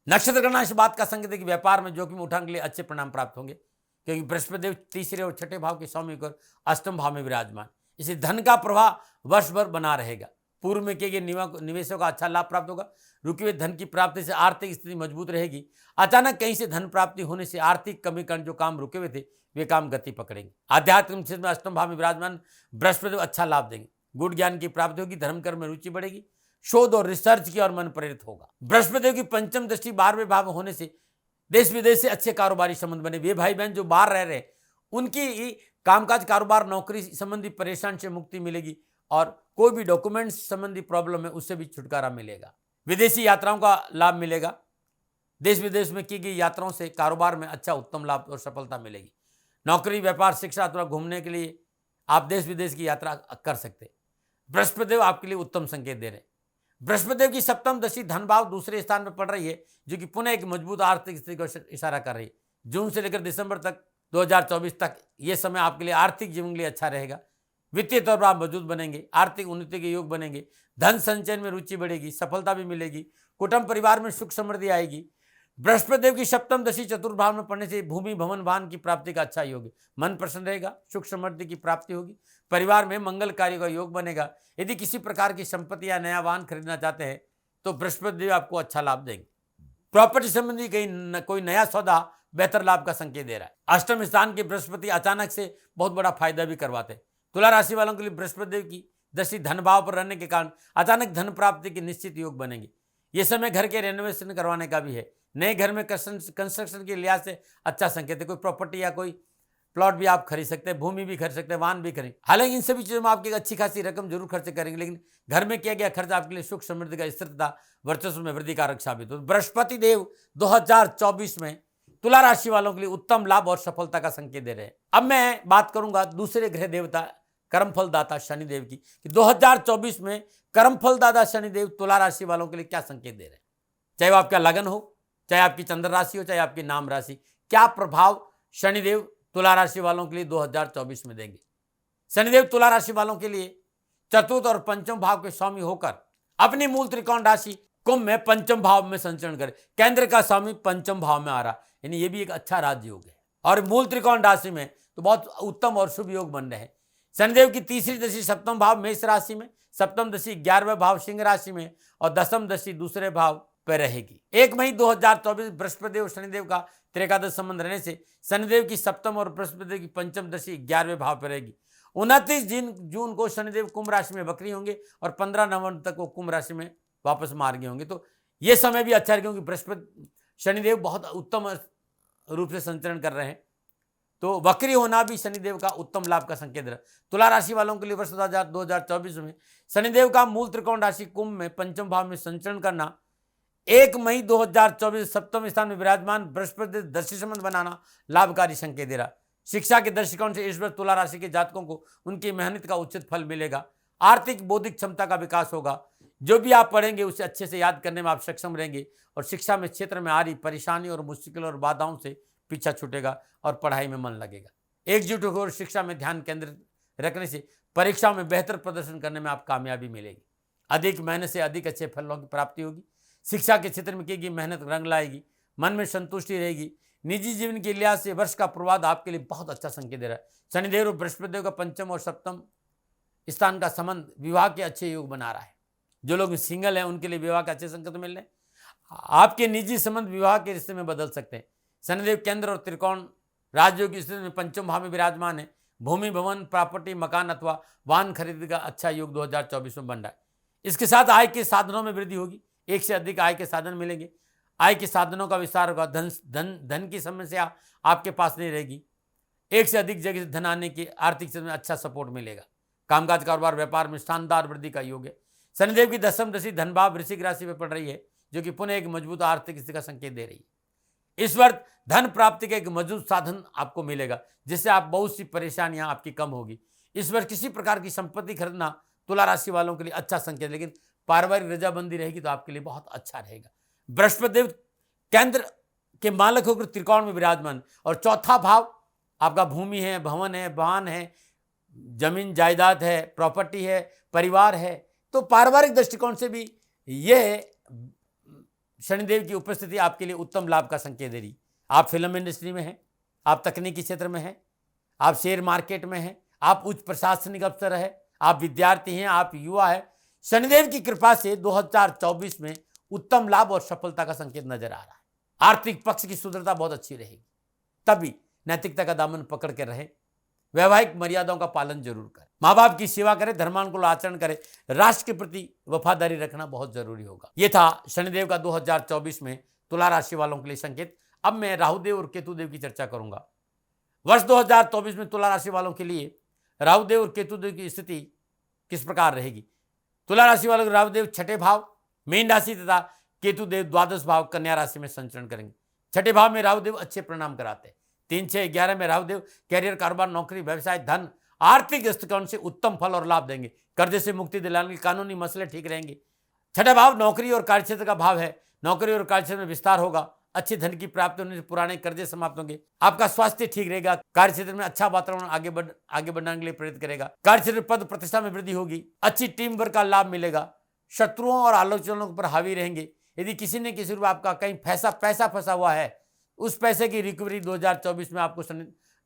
Speaker 1: नक्षत्र गणना इस बात का संकेत है कि व्यापार में जोखिम उठाने के लिए अच्छे परिणाम प्राप्त होंगे, क्योंकि बृहस्पति देव तीसरे और छठे भाव के स्वामी होकर अष्टम भाव में विराजमान। इसे धन का प्रवाह वर्ष भर बना रहेगा। पूर्व में किए गए निवेशों का अच्छा लाभ प्राप्त होगा। रुके हुए धन की प्राप्ति से आर्थिक स्थिति मजबूत रहेगी। अचानक कहीं से धन प्राप्ति होने से आर्थिक कमी कारण जो काम रुके हुए थे वे काम गति पकड़ेंगे। आध्यात्मिक क्षेत्र में अष्टम भाव में विराजमान बृहस्पति अच्छा लाभ देंगे। गुण ज्ञान की प्राप्ति होगी। धर्म कर्म में रुचि बढ़ेगी। शोध और रिसर्च की और मन प्रेरित होगा। बृहस्पति की पंचम दृष्टि 12वें भाव होने से देश विदेश से अच्छे कारोबारी संबंध बने। वे भाई बहन जो बाहर रह रहे उनकी कामकाज, कारोबार, नौकरी संबंधी परेशान से मुक्ति मिलेगी और कोई भी डॉक्यूमेंट्स संबंधी प्रॉब्लम है उससे भी छुटकारा मिलेगा। विदेशी यात्राओं का लाभ मिलेगा। देश विदेश में की गई यात्राओं से कारोबार में अच्छा उत्तम लाभ और सफलता मिलेगी। नौकरी, व्यापार, शिक्षा अथवा घूमने के लिए आप देश विदेश की यात्रा कर सकते। बृहस्पति देव आपके लिए उत्तम संकेत दे रहे हैं। बृहस्पति देव की सप्तम दृष्टि धन भाव दूसरे स्थान पर पड़ रही है, जो कि पुनः एक मजबूत आर्थिक स्थिति को इशारा कर रही है। जून से लेकर दिसंबर तक 2024 तक ये समय आपके लिए आर्थिक जीवन के लिए अच्छा रहेगा। वित्तीय तौर पर आप मजबूत बनेंगे। आर्थिक उन्नति के योग बनेंगे। धन संचयन में रुचि बढ़ेगी। सफलता भी मिलेगी। कुटुंब परिवार में सुख समृद्धि आएगी। बृहस्पति देव की सप्तम दशा चतुर्थ भाव में पड़ने से भूमि, भवन, वाहन की प्राप्ति का अच्छा योग है। मन प्रसन्न रहेगा। सुख समृद्धि की प्राप्ति होगी। परिवार में मंगल कार्य का योग बनेगा। यदि किसी प्रकार की संपत्ति या नया वाहन खरीदना चाहते हैं तो बृहस्पति देव आपको अच्छा लाभ देंगे। प्रॉपर्टी संबंधी कोई नया सौदा बेहतर लाभ का संकेत दे रहा है। अष्टम स्थान के बृहस्पति अचानक से बहुत बड़ा फायदा भी करवाते हैं। तुला राशि वालों के लिए बृहस्पति देव की दृष्टि धन भाव पर रहने के कारण अचानक धन प्राप्ति के निश्चित योग बनेंगे। ये समय घर के रेनोवेशन करवाने का भी है। नए घर में कंस्ट्रक्शन के लिहाज से अच्छा संकेत है। कोई प्रॉपर्टी या कोई प्लॉट भी आप खरीद सकते हैं, भूमि भी खरीद सकते हैं, वाहन भी खरीद। हालांकि इन सभी चीजों में आपकी अच्छी खासी रकम जरूर खर्च करेंगे, लेकिन घर में किया गया खर्च आपके लिए सुख समृद्धि का स्थिरता वर्चस्व में वृद्धि कारक साबित हो। बृहस्पति देव 2024 में तुला राशि वालों के लिए उत्तम लाभ और सफलता का संकेत दे रहे हैं। अब मैं बात करूंगा दूसरे ग्रह देवता कर्मफल दाता शनिदेव की कि 2024 में कर्मफल दाता शनिदेव तुला राशि वालों के लिए क्या संकेत दे रहे हैं। चाहे वो आपका लगन हो, चाहे आपकी चंद्र राशि हो, चाहे आपकी नाम राशि, क्या प्रभाव शनिदेव तुला राशि वालों के लिए 2024 में देंगे। शनिदेव तुला राशि वालों के लिए चतुर्थ और पंचम भाव के स्वामी होकर अपनी मूल त्रिकोण राशि कुंभ में पंचम भाव में संचरण करे। केंद्र का स्वामी पंचम भाव में आ रहा, यानी ये भी एक अच्छा राजयोग है। और मूल त्रिकोण राशि में तो बहुत उत्तम और शुभ योग बन रहे हैं। शनिदेव की तीसरी दशा सप्तम भाव मेष राशि में, सप्तम दशा 11वें भाव सिंह राशि में और दसम दशा दूसरे भाव पर रहेगी। 1 मई 2024 बृहस्पति और शनिदेव का त्रिकादश संबंध रहने से शनिदेव की सप्तम और बृहस्पति की पंचम दशा 11वें भाव पर रहेगी। 29 जून को शनिदेव कुंभ राशि में वक्री होंगे और 15 नवंबर तक वो कुंभ राशि में वापस मार्गी होंगे। तो ये समय भी अच्छा है, क्योंकि बृहस्पति शनिदेव बहुत उत्तम रूप से संचरण कर रहे हैं। तो वक्री होना भी शनिदेव का उत्तम लाभ का संकेत है। तुला राशि वालों के लिए वर्ष 2024 में शनिदेव का मूल त्रिकोण राशि कुंभ में पंचम भाव में संचरण करना, 1 मई 2024 सप्तम स्थान में विराजमान बृहस्पति दृष्टि संबंध बनाना लाभकारी संकेत दे रहा। शिक्षा के दृष्टिकोण से इस वर्ष तुला राशि के जातकों को उनकी मेहनत का उचित फल मिलेगा। आर्थिक बौद्धिक क्षमता का विकास होगा। जो भी आप पढ़ेंगे उसे अच्छे से याद करने में आप सक्षम रहेंगे और शिक्षा में क्षेत्र में आ रही परेशानी और मुश्किल और बाधाओं से पीछा छूटेगा और पढ़ाई में मन लगेगा। एकजुट होकर शिक्षा में ध्यान केंद्रित रखने से परीक्षाओं में बेहतर प्रदर्शन करने में आप कामयाबी मिलेगी। अधिक मेहनत से अधिक अच्छे फलों की प्राप्ति होगी। शिक्षा के क्षेत्र में की गई मेहनत रंग लाएगी। मन में संतुष्टि रहेगी। निजी जीवन के लिहाज से वर्ष का पूर्वाध आपके लिए बहुत अच्छा संकेत दे रहा है। शनिदेव और बृहस्पति का पंचम और सप्तम स्थान का संबंध विवाह के अच्छे योग बना रहा है। जो लोग सिंगल हैं उनके लिए विवाह के अच्छे संकेत मिल रहे हैं। आपके निजी संबंध विवाह के रिश्ते में बदल सकते हैं। शनिदेव केंद्र और त्रिकोण राजयोग की स्थिति में पंचम भाव में विराजमान है। भूमि भवन प्रॉपर्टी मकान अथवा वाहन खरीद का अच्छा योग 2024 में बन रहा है। इसके साथ आय के साधनों में वृद्धि होगी। एक से अधिक आय के साधन मिलेंगे। आय के साधनों का विस्तार होगा। धन की समस्या आपके पास नहीं रहेगी। एक से अधिक जगह से धन आने की आर्थिक स्थिति में अच्छा सपोर्ट मिलेगा। कामकाज कारोबार व्यापार में शानदार वृद्धि का योग है। शनिदेव की दसम दशा धन भाव वृश्चिक राशि में पड़ रही है, जो कि पुनः एक मजबूत आर्थिक स्थिति का संकेत दे रही है। इस वर्ष धन प्राप्ति का एक मजबूत साधन आपको मिलेगा, जिससे आप बहुत सी परेशानियां आपकी कम होगी। इस वर्ष किसी प्रकार की संपत्ति खरीदना तुला राशि वालों के लिए अच्छा संकेत, लेकिन पारिवारिक रजाबंदी रहेगी तो आपके लिए बहुत अच्छा रहेगा। बृहस्पति देव केंद्र के मालक होकर त्रिकोण में विराजमान और चौथा भाव आपका भूमि है, भवन है, वाहन है, जमीन जायदाद है, प्रॉपर्टी है, परिवार है। तो पारिवारिक दृष्टिकोण से भी यह शनिदेव की उपस्थिति आपके लिए उत्तम लाभ का संकेत दे रही। आप फिल्म इंडस्ट्री में हैं, आप तकनीकी क्षेत्र में हैं, आप शेयर मार्केट में हैं, आप उच्च प्रशासनिक अफसर हैं, आप विद्यार्थी हैं, आप युवा हैं। शनिदेव की कृपा से 2024 में उत्तम लाभ और सफलता का संकेत नजर आ रहा है। आर्थिक पक्ष की सुदृढ़ता बहुत अच्छी रहेगी। तभी नैतिकता का दामन पकड़ के रहे। वैवाहिक मर्यादाओं का पालन जरूर करें। माँ बाप की सेवा करें, धर्मानुकूल आचरण करें। राष्ट्र के प्रति वफादारी रखना बहुत जरूरी होगा। यह था शनिदेव का 2024 में तुला राशि वालों के लिए संकेत। अब मैं राहुदेव और केतुदेव की चर्चा करूंगा। वर्ष 2024 में तुला राशि वालों के लिए राहुदेव और केतुदेव की स्थिति किस प्रकार रहेगी। तुला राशि वालों के राहुदेव छठे भाव मीन राशि तथा केतुदेव द्वादश भाव कन्या राशि में संचरण करेंगे। छठे भाव में राहुदेव अच्छे परिणाम कराते हैं। 3, 6, 11 में राहुदेव कैरियर, कारोबार, नौकरी, व्यवसाय, धन, आर्थिक दृष्टिकोण से उत्तम फल और लाभ देंगे। कर्जे से मुक्ति दिलाने के कानूनी मसले ठीक रहेंगे। छठा भाव नौकरी और कार्यक्षेत्र का भाव है। नौकरी और कार्यक्षेत्र में विस्तार होगा। अच्छे धन की प्राप्ति होने से पुराने कर्जे समाप्त होंगे। आपका स्वास्थ्य ठीक रहेगा। कार्यक्षेत्र में अच्छा वातावरण आगे बढ़ने के लिए प्रेरित करेगा। कार्यक्षेत्र पद प्रतिष्ठा में वृद्धि होगी। अच्छी टीम वर्क का लाभ मिलेगा। शत्रुओं और आलोचनाओं पर हावी रहेंगे। यदि किसी ने किसी रूप आपका कहीं पैसा फंसा हुआ है, उस पैसे की रिकवरी 2024 में आपको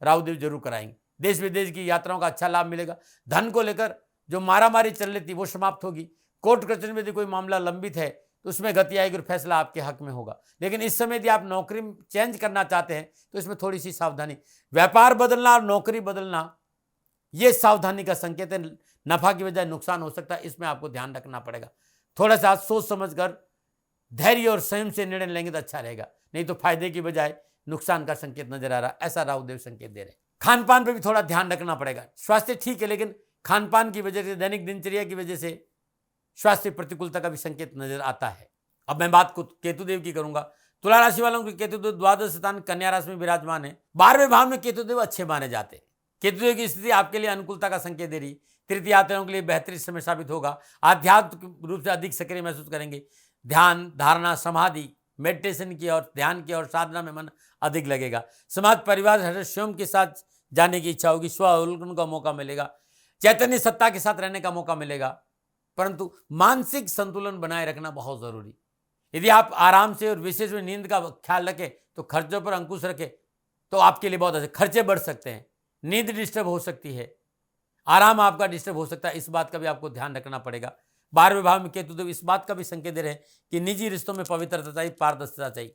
Speaker 1: राहुदेव जरूर कराएंगे। देश विदेश की यात्राओं का अच्छा लाभ मिलेगा। धन को लेकर जो मारामारी चल रही थी वो समाप्त होगी। कोर्ट कचहरी में यदि कोई मामला लंबित है तो उसमें गति आएगी और फैसला आपके हक में होगा। लेकिन इस समय यदि आप नौकरी चेंज करना चाहते हैं तो इसमें थोड़ी सी सावधानी, व्यापार बदलना और नौकरी बदलना यह सावधानी का संकेत है। नफा की बजाय नुकसान हो सकता है, इसमें आपको ध्यान रखना पड़ेगा। थोड़ा सा सोच समझकर धैर्य और संयम से निर्णय लेंगे तो अच्छा रहेगा, नहीं तो फायदे की बजाय नुकसान का संकेत नजर आ रहा, ऐसा राहुदेव संकेत दे रहे हैं। खान पान पर भी थोड़ा ध्यान रखना पड़ेगा। स्वास्थ्य ठीक है, लेकिन खान पान की वजह से, दैनिक दिनचर्या की वजह से स्वास्थ्य प्रतिकूलता का भी संकेत नजर आता है। अब मैं बात को केतुदेव की करूंगा। तुला राशि वालों के केतुदेव द्वादश स्थान कन्या राशि में विराजमान है। 12वें भाव में केतुदेव अच्छे माने जाते हैं। केतुदेव की स्थिति आपके लिए अनुकूलता का संकेत दे रही। तृतीय यात्रियों के लिए बेहतरीन समय साबित होगा। आध्यात्मिक रूप से अधिक सक्रिय महसूस करेंगे। ध्यान, धारणा, समाधि, मेडिटेशन की और ध्यान की और साधना में मन अधिक लगेगा। समाज परिवार सदस्यों के साथ जाने की इच्छा होगी। स्व अवलोकन का मौका मिलेगा। चैतन्य सत्ता के साथ रहने का मौका मिलेगा, परंतु मानसिक संतुलन बनाए रखना बहुत जरूरी। यदि आप आराम से और विशेष में नींद का ख्याल रखें तो खर्चों पर अंकुश रखें तो आपके लिए बहुत अच्छे। खर्चे बढ़ सकते हैं, नींद डिस्टर्ब हो सकती है, आराम आपका डिस्टर्ब हो सकता है, इस बात का भी आपको ध्यान रखना पड़ेगा। 12वें भाव में केतुदेव इस बात का भी संकेत दे रहे हैं कि निजी रिश्तों में पवित्रता चाहिए, पारदर्शिता चाहिए,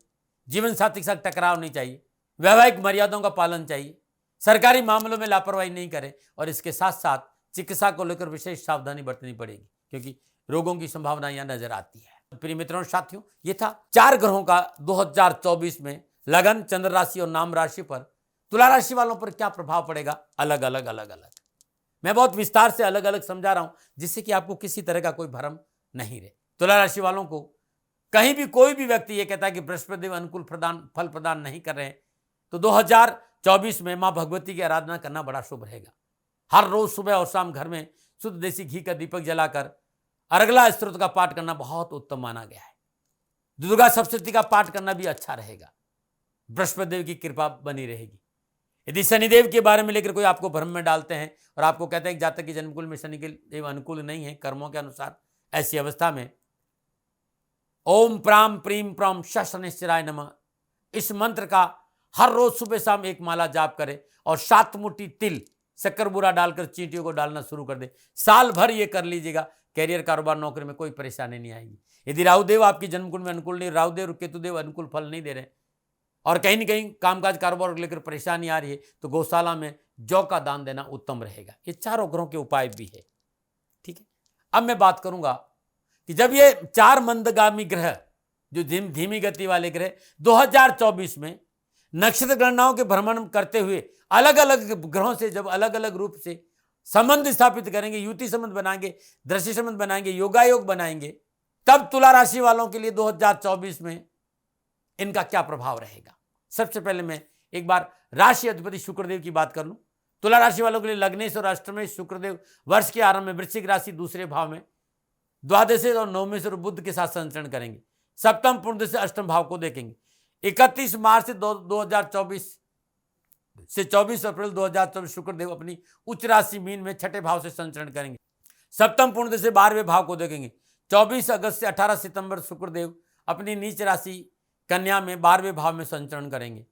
Speaker 1: जीवन साथी के साथ टकराव नहीं चाहिए, वैवाहिक मर्यादाओं का पालन चाहिए, सरकारी मामलों में लापरवाही नहीं करें और इसके साथ साथ चिकित्सा को लेकर विशेष सावधानी बरतनी पड़ेगी, क्योंकि रोगों की संभावना यहां नजर आती है। प्रिय मित्रों और साथियों, ये था 4 ग्रहों का 2024 में लगन, चंद्र राशि और नाम राशि पर तुला राशि वालों पर क्या प्रभाव पड़ेगा। अलग अलग मैं बहुत विस्तार से अलग अलग समझा रहा हूं, जिससे कि आपको किसी तरह का कोई भ्रम नहीं रहे। तुला राशि वालों को कहीं भी कोई भी व्यक्ति ये कहता है कि बृहस्पति देव अनुकूल फल प्रदान नहीं कर रहे हैं, तो 2024 में मां भगवती की आराधना करना बड़ा शुभ रहेगा। हर रोज सुबह और शाम घर में शुद्ध देसी घी का दीपक जलाकर अर्गला स्तोत्र का पाठ करना बहुत उत्तम माना गया है। दुर्गा सप्तशती का पाठ करना भी अच्छा रहेगा। बृहस्पति देव की कृपा बनी रहेगी। यदि शनिदेव के बारे में लेकर कोई आपको भ्रम में डालते हैं और आपको कहते हैं कि जातक की जन्मकुल में शनि के देव अनुकूल नहीं है कर्मों के अनुसार, ऐसी अवस्था में ओम प्राम प्रीम प्रम शनिश्चराय नमः इस मंत्र का हर रोज सुबह शाम एक माला जाप करें और 7 मुट्ठी तिल, शक्कर बूरा डालकर चींटियों को डालना शुरू कर दे। साल भर ये कर लीजिएगा। कैरियर, कारोबार, नौकरी में कोई परेशानी नहीं आएगी। यदि राहुदेव आपकी जन्मकुंड में अनुकूल नहीं, राहुदेव और केतुदेव अनुकूल फल नहीं दे रहे और कहीं न कहीं कामकाज कारोबार को लेकर परेशानी आ रही है, तो गौशाला में जौ का दान देना उत्तम रहेगा। ये चारों ग्रहों के उपाय भी है। ठीक है, अब मैं बात करूंगा कि जब ये 4 मंदगामी ग्रह, जो धीमी गति वाले ग्रह 2024 में नक्षत्र गणनाओं के भ्रमण करते हुए अलग अलग ग्रहों से जब अलग अलग रूप से संबंध स्थापित करेंगे, युति संबंध बनाएंगे, दृष्टि संबंध बनाएंगे, योगायोग बनाएंगे, तब तुला राशि वालों के लिए 2024 में इनका क्या प्रभाव रहेगा। सबसे पहले मैं एक बार राशि अधिपति शुक्रदेव की बात कर लूं। तुला राशि वालों के लिए लग्नेश और अष्टमेश शुक्रदेव वर्ष के आरंभ में वृश्चिक राशि दूसरे भाव में द्वादशेश और नवमेश और बुध के साथ संचरण करेंगे। सप्तम पूर्ण से अष्टम भाव को देखेंगे। 31 मार्च से 2024 से 24 अप्रैल 2024 शुक्रदेव अपनी उच्च राशि मीन में छठे भाव से संचरण करेंगे। सप्तम पूर्ण से 12वें भाव को देखेंगे। 24 अगस्त से 18 सितंबर शुक्रदेव अपनी नीच राशि कन्या में 12वें भाव में संचरण करेंगे।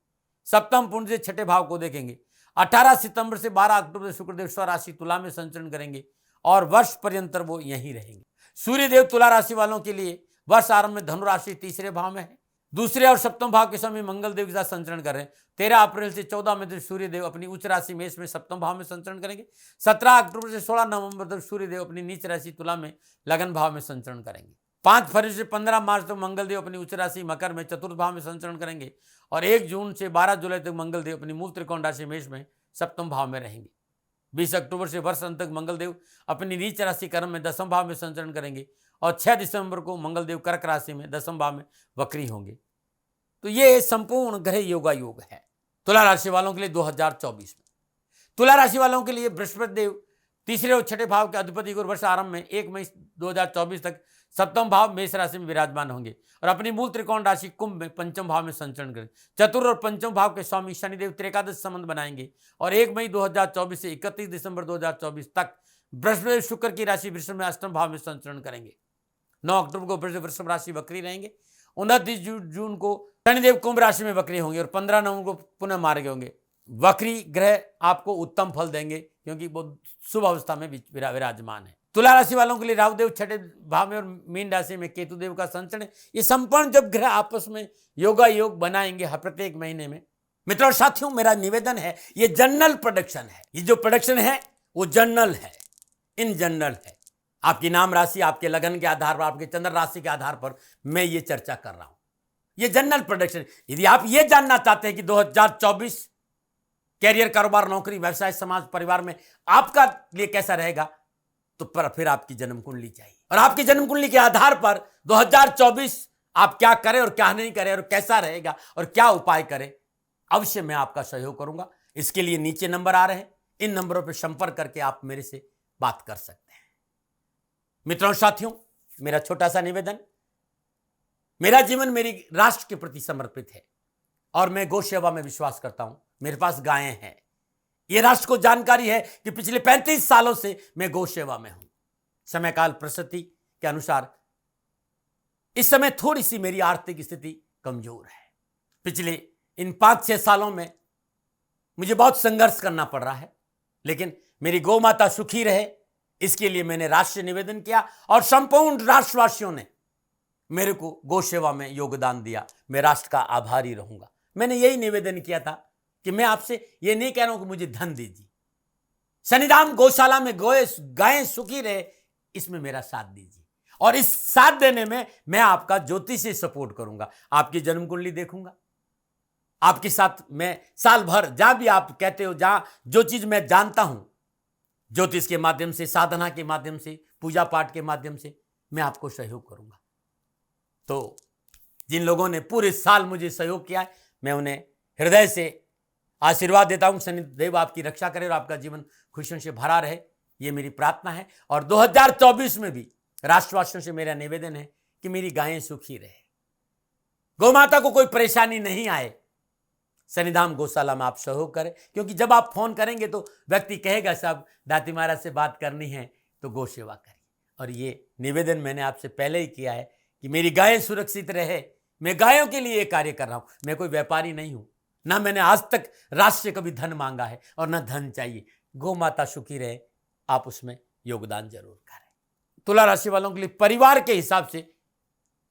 Speaker 1: सप्तम पूर्ण से छठे भाव को देखेंगे। 18 सितंबर से 12 अक्टूबर शुक्रदेव स्वराशि तुला में संचरण करेंगे और वर्ष पर्यंतर वो यहीं रहेंगे। सूर्यदेव तुला राशि वालों के लिए वर्ष आरंभ में धनु राशि तीसरे भाव में है। दूसरे और सप्तम भाव के समय मंगल देव के साथ संचरण कर रहे हैं। 13 अप्रैल से 14 मई तक सूर्यदेव अपनी उच्च राशि मेष में सप्तम भाव में संचरण करेंगे। 17 अक्टूबर से 16 नवंबर तक सूर्यदेव अपनी नीच राशि तुला में लगन भाव में संचरण करेंगे। 5 फरवरी से 15 मार्च तक मंगलदेव अपनी उच्च राशि मकर में चतुर्थ भाव में संचरण करेंगे और 1 जून से 12 जुलाई तक मंगलदेव अपनी मूल त्रिकोण राशि मेष में सप्तम भाव में रहेंगे। 20 अक्टूबर से वर्ष अंत तक मंगलदेव अपनी नीच राशि कर्म में दसम भाव में संचरण करेंगे और 6 दिसंबर को मंगलदेव कर्क राशि में दसम भाव में वक्री होंगे। तो ये संपूर्ण ग्रह योगा योग है तुला राशि वालों के लिए 2024 में। तुला राशि वालों के लिए बृहस्पति देव तीसरे और छठे भाव के अधिपति को वर्ष आरंभ में 1 मई 2024 तक सप्तम भाव मेष राशि में विराजमान होंगे और अपनी मूल त्रिकोण राशि कुंभ में पंचम भाव में संचरण करेंगे। चतुर्थ और पंचम भाव के स्वामी शनिदेव त्रिकादश संबंध बनाएंगे और 1 मई 2024 से 31 दिसंबर 2024 तक बृहस्पति शुक्र की राशि वृषभ में अष्टम भाव में संचरण करेंगे। 9 अक्टूबर को वृषभ राशि वक्री रहेंगे। 29 जून को शनिदेव कुंभ राशि में वक्री होंगे और 15 नवंबर को पुनः मार्ग होंगे। वक्री ग्रह आपको उत्तम फल देंगे क्योंकि वो शुभ अवस्था में विराजमान है। तुला राशि वालों के लिए राहु देव छठे भाव में और मीन राशि में केतु देव का संचरण है। ये संपूर्ण जब ग्रह आपस में योगा योग बनाएंगे हर प्रत्येक महीने में। मित्रों और साथियों, मेरा निवेदन है, ये जनरल प्रोडक्शन है, ये जो प्रोडक्शन है वो जनरल है, इन जनरल है। आपकी नाम राशि, आपके लगन के आधार पर, आपके चंद्र राशि के आधार पर मैं ये चर्चा कर रहा हूं। ये जनरल प्रोडक्शन। यदि आप ये जानना चाहते हैं कि 2024 कैरियर, कारोबार, नौकरी, व्यवसाय, समाज, परिवार में आपका लिए कैसा रहेगा, तो फिर आपकी जन्म कुंडली चाहिए। और आपकी जन्म कुंडली के आधार पर 2024 आप क्या करें और क्या नहीं करें और कैसा रहेगा और क्या उपाय करें, अवश्य मैं आपका सहयोग करूंगा। इसके लिए नीचे नंबर आ रहे हैं, इन नंबरों पर संपर्क करके आप मेरे से बात कर सकते हैं। मित्रों साथियों, मेरा छोटा सा निवेदन, मेरा जीवन मेरी राष्ट्र के प्रति समर्पित है और मैं गौ सेवा में विश्वास करता हूं। मेरे पास गायें हैं। यह राष्ट्र को जानकारी है कि पिछले 35 सालों से मैं गौ सेवा में हूं। समय काल परिस्थिति के अनुसार इस समय थोड़ी सी मेरी आर्थिक स्थिति कमजोर है। पिछले इन 5-6 सालों में मुझे बहुत संघर्ष करना पड़ रहा है, लेकिन मेरी गौ माता सुखी रहे, इसके लिए मैंने राष्ट्र से निवेदन किया और संपूर्ण राष्ट्रवासियों ने मेरे को गौ सेवा में योगदान दिया। मैं राष्ट्र का आभारी रहूंगा। मैंने यही निवेदन किया था कि मैं आपसे ये नहीं कह रहा हूं कि मुझे धन दीजिए, शनिधाम गौशाला में गायें सुखी रहे, इसमें मेरा साथ दीजिए। और इस साथ देने में मैं आपका ज्योतिष से सपोर्ट करूंगा, आपकी जन्म कुंडली देखूंगा, आपके साथ मैं साल भर जहां भी आप कहते हो, जहां जो चीज मैं जानता हूं, ज्योतिष के माध्यम से, साधना के माध्यम से, पूजा पाठ के माध्यम से मैं आपको सहयोग करूंगा। तो जिन लोगों ने पूरे साल मुझे सहयोग किया है, मैं उन्हें हृदय से आशीर्वाद देता हूं। शनिदेव आपकी रक्षा करे और आपका जीवन खुशियों से भरा रहे, ये मेरी प्रार्थना है। और 2024 में भी राष्ट्रवासियों से मेरा निवेदन है कि मेरी गायें सुखी रहे, गौ माता को कोई परेशानी नहीं आए। शनिधाम गौशाला में आप सहयोग करें, क्योंकि जब आप फोन करेंगे तो व्यक्ति कहेगा साहब दाती महाराज से बात करनी है तो गौ सेवा करिए। और ये निवेदन मैंने आपसे पहले ही किया है कि मेरी गायें सुरक्षित रहे। मैं गायों के लिए कार्य कर रहा हूं, मैं कोई व्यापारी नहीं हूं, ना मैंने आज तक राष्ट्र से कभी धन मांगा है और ना धन चाहिए। गौ माता सुखी रहे, आप उसमें योगदान जरूर करें। तुला राशि वालों के लिए परिवार के हिसाब से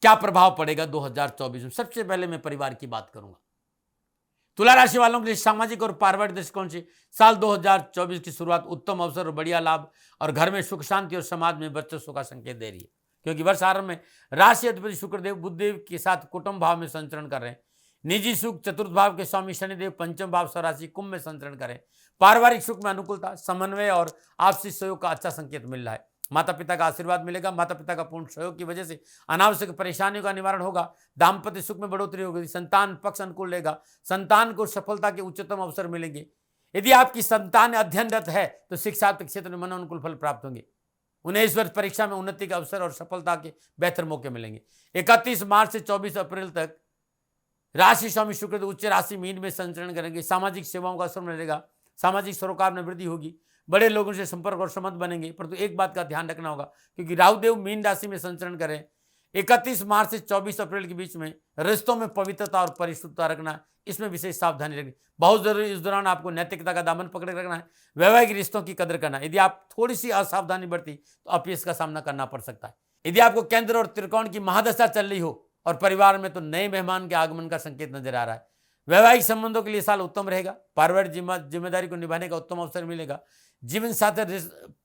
Speaker 1: क्या प्रभाव पड़ेगा 2024 में, सबसे पहले मैं परिवार की बात करूंगा। तुला राशि वालों के लिए सामाजिक और पारिवारिक दृष्टिकोण से साल 2024 की शुरुआत उत्तम अवसर और बढ़िया लाभ और घर में सुख शांति और समाज में वर्चस्व का संकेत दे रही है, क्योंकि वर्ष आरंभ में राशि अधिपति शुक्रदेव बुधदेव के साथ कुटुंब भाव में संचरण कर रहे हैं। निजी सुख चतुर्थ भाव के स्वामी शनिदेव पंचम भाव स्वराशि कुंभ में संचरण करें। पारिवारिक सुख में अनुकूलता, समन्वय और आपसी सहयोग का अच्छा संकेत मिल रहा है। माता पिता का आशीर्वाद मिलेगा। माता पिता का पूर्ण सहयोग की वजह से अनावश्यक परेशानियों का निवारण होगा। दाम्पत्य सुख में बढ़ोतरी होगी। संतान पक्ष अनुकूल रहेगा। संतान को सफलता के उच्चतम अवसर मिलेंगे। यदि आपकी संतान अध्ययनरत है तो शिक्षा के क्षेत्र में मनोनुकूल फल प्राप्त होंगे। उन्हें इस वर्ष परीक्षा में उन्नति का अवसर और सफलता के बेहतर मौके मिलेंगे। 31 मार्च से 24 अप्रैल तक राशि स्वामी शुक्र उच्च राशि मीन में संचरण करेंगे। सामाजिक सेवाओं का अवसर मिलेगा। सामाजिक सरोकार में वृद्धि होगी। बड़े लोगों से संपर्क और संबंध बनेंगे, परंतु एक बात का ध्यान रखना होगा, क्योंकि राहुदेव मीन राशि में संचरण करें। 31 मार्च से 24 अप्रैल के बीच में रिश्तों में पवित्रता और परिशुद्धता रखना, इसमें विशेष सावधानी रखनी बहुत जरूरी। इस दौरान आपको नैतिकता का दामन पकड़े रखना है। वैवाहिक रिश्तों की कदर करना। यदि आप थोड़ी सी असावधानी बरती तो अपयश का सामना करना पड़ सकता है। यदि आपको केंद्र और त्रिकोण की महादशा चल रही हो और परिवार में, तो नए मेहमान के आगमन का संकेत नजर आ रहा है। वैवाहिक संबंधों के लिए साल उत्तम रहेगा। पारिवारिक जिम्मेदारी को निभाने का उत्तम अवसर मिलेगा। जीवन साथी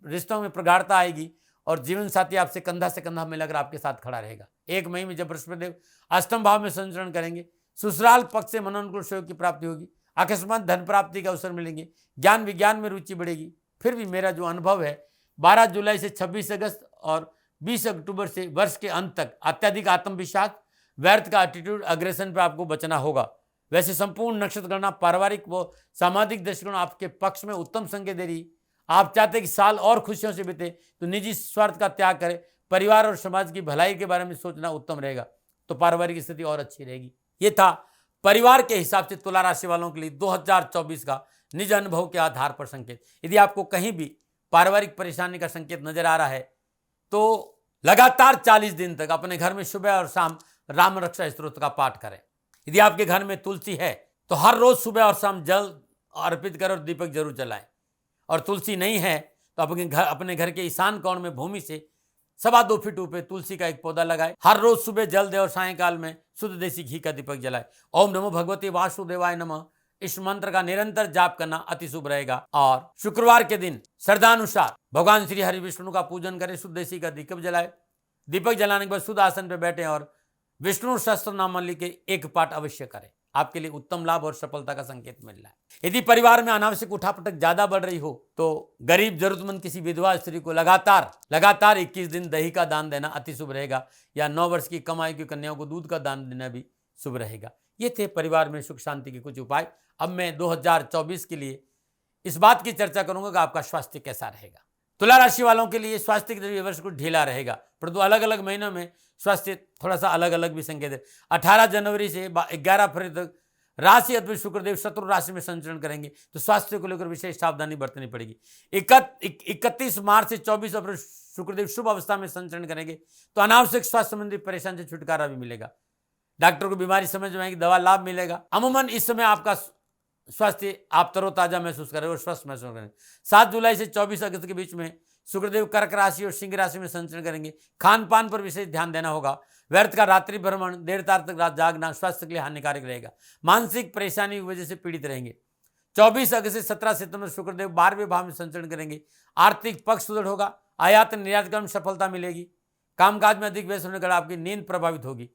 Speaker 1: रिश्तों में प्रगाढ़ता आएगी और जीवन साथी आपसे कंधा से कंधा मिलाकर आपके साथ खड़ा रहेगा। 1 मई में जब बृहस्पतिदेव अष्टम भाव में संचरण करेंगे, ससुराल पक्ष से मनोनुकूल सहयोग की प्राप्ति होगी। अकस्मात धन प्राप्ति के अवसर मिलेंगे। ज्ञान विज्ञान में रुचि बढ़ेगी। फिर भी मेरा जो अनुभव है, 12 जुलाई से 26 अगस्त और 20 अक्टूबर से वर्ष के अंत तक अत्यधिक आत्मविश्वास, व्यर्थ का एटीट्यूड, अग्रेशन पर आपको बचना होगा। वैसे संपूर्ण नक्षत्र गणना पारिवारिक व सामाजिक दृष्टिकोण आपके पक्ष में उत्तम संकेत दे रही। आप चाहते कि साल और खुशियों से बीते तो निजी स्वार्थ का त्याग करें। परिवार और समाज की भलाई के बारे में सोचना उत्तम रहेगा, तो पारिवारिक स्थिति और अच्छी रहेगी। ये था परिवार के हिसाब से तुला राशि वालों के लिए 2024 का निज अनुभव के आधार पर संकेत। यदि आपको कहीं भी पारिवारिक परेशानी का संकेत नजर आ रहा है तो लगातार 40 दिन तक अपने घर में सुबह और शाम राम रक्षा स्तोत्र का पाठ करें। यदि आपके घर में तुलसी है तो हर रोज सुबह और शाम जल अर्पित करें और दीपक जरूर जलाएं। और तुलसी नहीं है तो अपने घर के ईशान कोण में भूमि से 2.25 फीट ऊपर तुलसी का एक पौधा लगाए। हर रोज सुबह जल दे और सायंकाल में शुद्ध देसी घी का दीपक जलाए। ओम नमो भगवती वासुदेवाय नमः इस मंत्र का निरंतर जाप करना अति शुभ रहेगा। और शुक्रवार के दिन श्रद्धानुसार भगवान श्री हरि विष्णु का पूजन करें, शुद्ध देसी का दीपक जलाए। दीपक जलाने के बाद शुद्ध आसन पर बैठे और विष्णु सहस्त्र नामावली के एक पाठ अवश्य करें। आपके लिए उत्तम लाभ और सफलता का संकेत मिल रहा है। यदि परिवार में अनावश्यक उठापटक ज्यादा बढ़ रही हो तो गरीब जरूरतमंद किसी विधवा स्त्री को लगातार 21 दिन दही का दान देना अति शुभ रहेगा, या 9 वर्ष की कमाई की कन्याओं को दूध का दान देना भी शुभ रहेगा। ये थे परिवार में सुख शांति के कुछ उपाय। अब मैं 2024 के लिए इस बात की चर्चा करूंगा कि आपका स्वास्थ्य कैसा रहेगा। तुला राशि वालों के लिए स्वास्थ्य के वर्ष को ढीला रहेगा, परंतु अलग अलग महीनों में स्वास्थ्य थोड़ा सा अलग अलग भी संकेत है। 18 जनवरी से 11 फरवरी तक राशि अथवा शुक्रदेव शत्रु राशि में संचरण करेंगे, तो स्वास्थ्य को लेकर विशेष सावधानी बरतनी पड़ेगी। 31 मार्च से 24 अप्रैल शुक्रदेव शुभ अवस्था में संचरण करेंगे, तो अनावश्यक स्वास्थ्य संबंधी परेशानी से छुटकारा भी मिलेगा। डॉक्टर को बीमारी समझ में आएगी, दवा लाभ मिलेगा। अमूमन इस समय आपका स्वास्थ्य आप तरोताजा महसूस करें और स्वस्थ महसूस करें। 7 जुलाई से 24 अगस्त के बीच में शुक्रदेव कर्क राशि और सिंह राशि में संचरण करेंगे। खान पान पर विशेष ध्यान देना होगा। व्यर्थ का रात्रि भ्रमण, देर तक रात जागना स्वास्थ्य के लिए हानिकारक रहेगा। मानसिक परेशानी की वजह से पीड़ित रहेंगे। 24 अगस्त से 17 सितंबर शुक्रदेव 12वें भाव में संचरण करेंगे। आर्थिक पक्ष सुदृढ़ होगा। आयात निर्यात में सफलता मिलेगी। कामकाज में अधिक व्यस्त होने के कारण आपकी नींद प्रभावित होगी।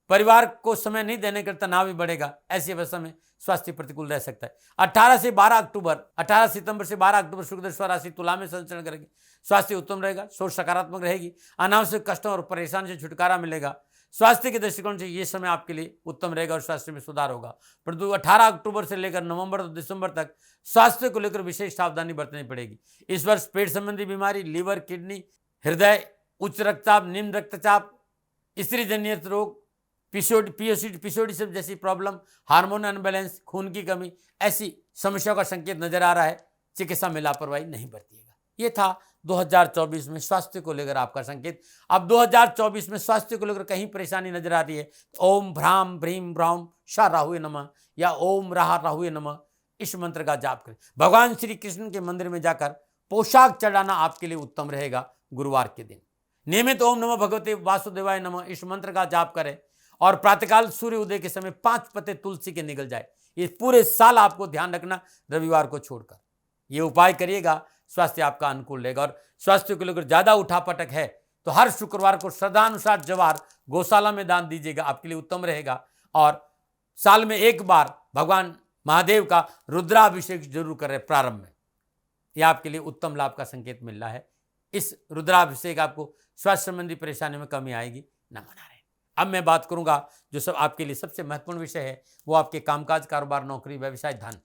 Speaker 1: परिवार को समय नहीं देने का तनाव भी बढ़ेगा। ऐसी अवस्था में स्वास्थ्य प्रतिकूल रह सकता है। 18 सितंबर से 12 अक्टूबर शुक्रदेव स्वराशि तुला में संचरण करेंगे। स्वास्थ्य उत्तम रहेगा, सोच सकारात्मक रहेगी। अनावश्यक कष्टों और परेशानी से छुटकारा मिलेगा। स्वास्थ्य के दृष्टिकोण से ये समय आपके लिए उत्तम रहेगा और स्वास्थ्य में सुधार होगा। परंतु 18 अक्टूबर से लेकर नवंबर और दिसंबर तक स्वास्थ्य को लेकर विशेष सावधानी बरतनी पड़ेगी। इस वर्ष पेट संबंधी बीमारी, लीवर, किडनी, हृदय, उच्च रक्तचाप, निम्न रक्तचाप, स्त्री जनित रोग, पीसीओडी जैसी प्रॉब्लम, हार्मोन अनबैलेंस, खून की कमी, ऐसी समस्याओं का संकेत नजर आ रहा है। चिकित्सा में लापरवाही नहीं बरतिएगा। ये था 2024 में स्वास्थ्य को लेकर आपका संकेत। अब 2024 में स्वास्थ्य को लेकर कहीं परेशानी नजर आ रही है तो ओम भ्राम भ्रीम भ्राम शा राहुए नमः या ओम राहा राहुए नमः इस मंत्र का जाप करें। भगवान श्री कृष्ण के मंदिर में जाकर पोशाक चढ़ाना आपके लिए उत्तम रहेगा। गुरुवार के दिन नियमित ओम नमः भगवते वासुदेवाय नमः इस मंत्र का जाप करें और प्रातःकाल सूर्य उदय के समय 5 पत्ते तुलसी के निकल जाए। ये पूरे साल आपको ध्यान रखना, रविवार को छोड़कर ये उपाय करिएगा। स्वास्थ्य आपका अनुकूल रहेगा। और स्वास्थ्य को लेकर ज्यादा उठापटक है तो हर शुक्रवार को श्रद्धानुसार जवार गौशाला में दान दीजिएगा, आपके लिए उत्तम रहेगा। और साल में एक बार भगवान महादेव का रुद्राभिषेक जरूर करें प्रारंभ में, यह आपके लिए उत्तम लाभ का संकेत मिल रहा है। इस रुद्राभिषेक आपको स्वास्थ्य संबंधी परेशानियों में कमी आएगी, न मना रहे। अब मैं बात करूंगा जो सब आपके लिए सबसे महत्वपूर्ण विषय है, वो आपके कामकाज, कारोबार, नौकरी, व्यवसाय, धन।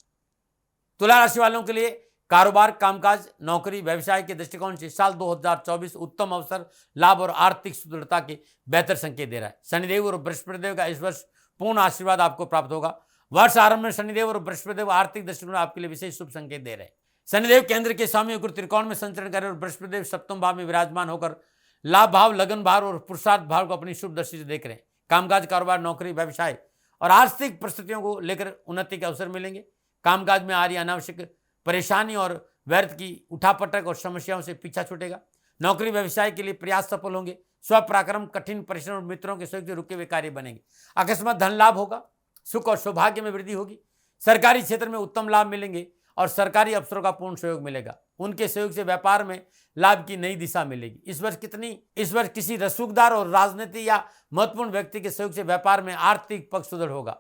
Speaker 1: तुला राशि वालों के लिए कारोबार, कामकाज, नौकरी, व्यवसाय के दृष्टिकोण से साल 2024 उत्तम अवसर, लाभ और आर्थिक सुदृढ़ता के बेहतर संकेत दे रहा है। शनिदेव और बृहस्पतिदेव का इस वर्ष पूर्ण आशीर्वाद आपको प्राप्त होगा। वर्ष आरंभ में शनिदेव और बृहस्पतिदेव आर्थिक दृष्टिकोण आपके लिए विशेष शुभ संकेत दे रहे हैं। शनिदेव केंद्र के स्वामी होकर त्रिकोण में संचरण करें और बृहस्पतिदेव सप्तम भाव में विराजमान होकर लाभ भाव, लगन भाव और पुरुषार्थ भाव को अपनी शुभ दृष्टि से देख रहे हैं। कामकाज, कारोबार, नौकरी, व्यवसाय और आर्थिक परिस्थितियों को लेकर उन्नति के अवसर मिलेंगे। कामकाज में आ रही अनावश्यक परेशानी और व्यर्थ की उठापटक और समस्याओं से पीछा छूटेगा। नौकरी व्यवसाय के लिए प्रयास सफल होंगे। स्वपराक्रम, कठिन परिश्रम और मित्रों के सहयोग से रुके हुए कार्य बनेंगे। अकस्मात धन लाभ होगा। सुख और सौभाग्य में वृद्धि होगी। सरकारी क्षेत्र में उत्तम लाभ मिलेंगे और सरकारी अफसरों का पूर्ण सहयोग मिलेगा। उनके सहयोग से व्यापार में लाभ की नई दिशा मिलेगी। इस वर्ष किसी रसूखदार और राजनीति या महत्वपूर्ण व्यक्ति के सहयोग से व्यापार में आर्थिक पक्ष सुदृढ़ होगा।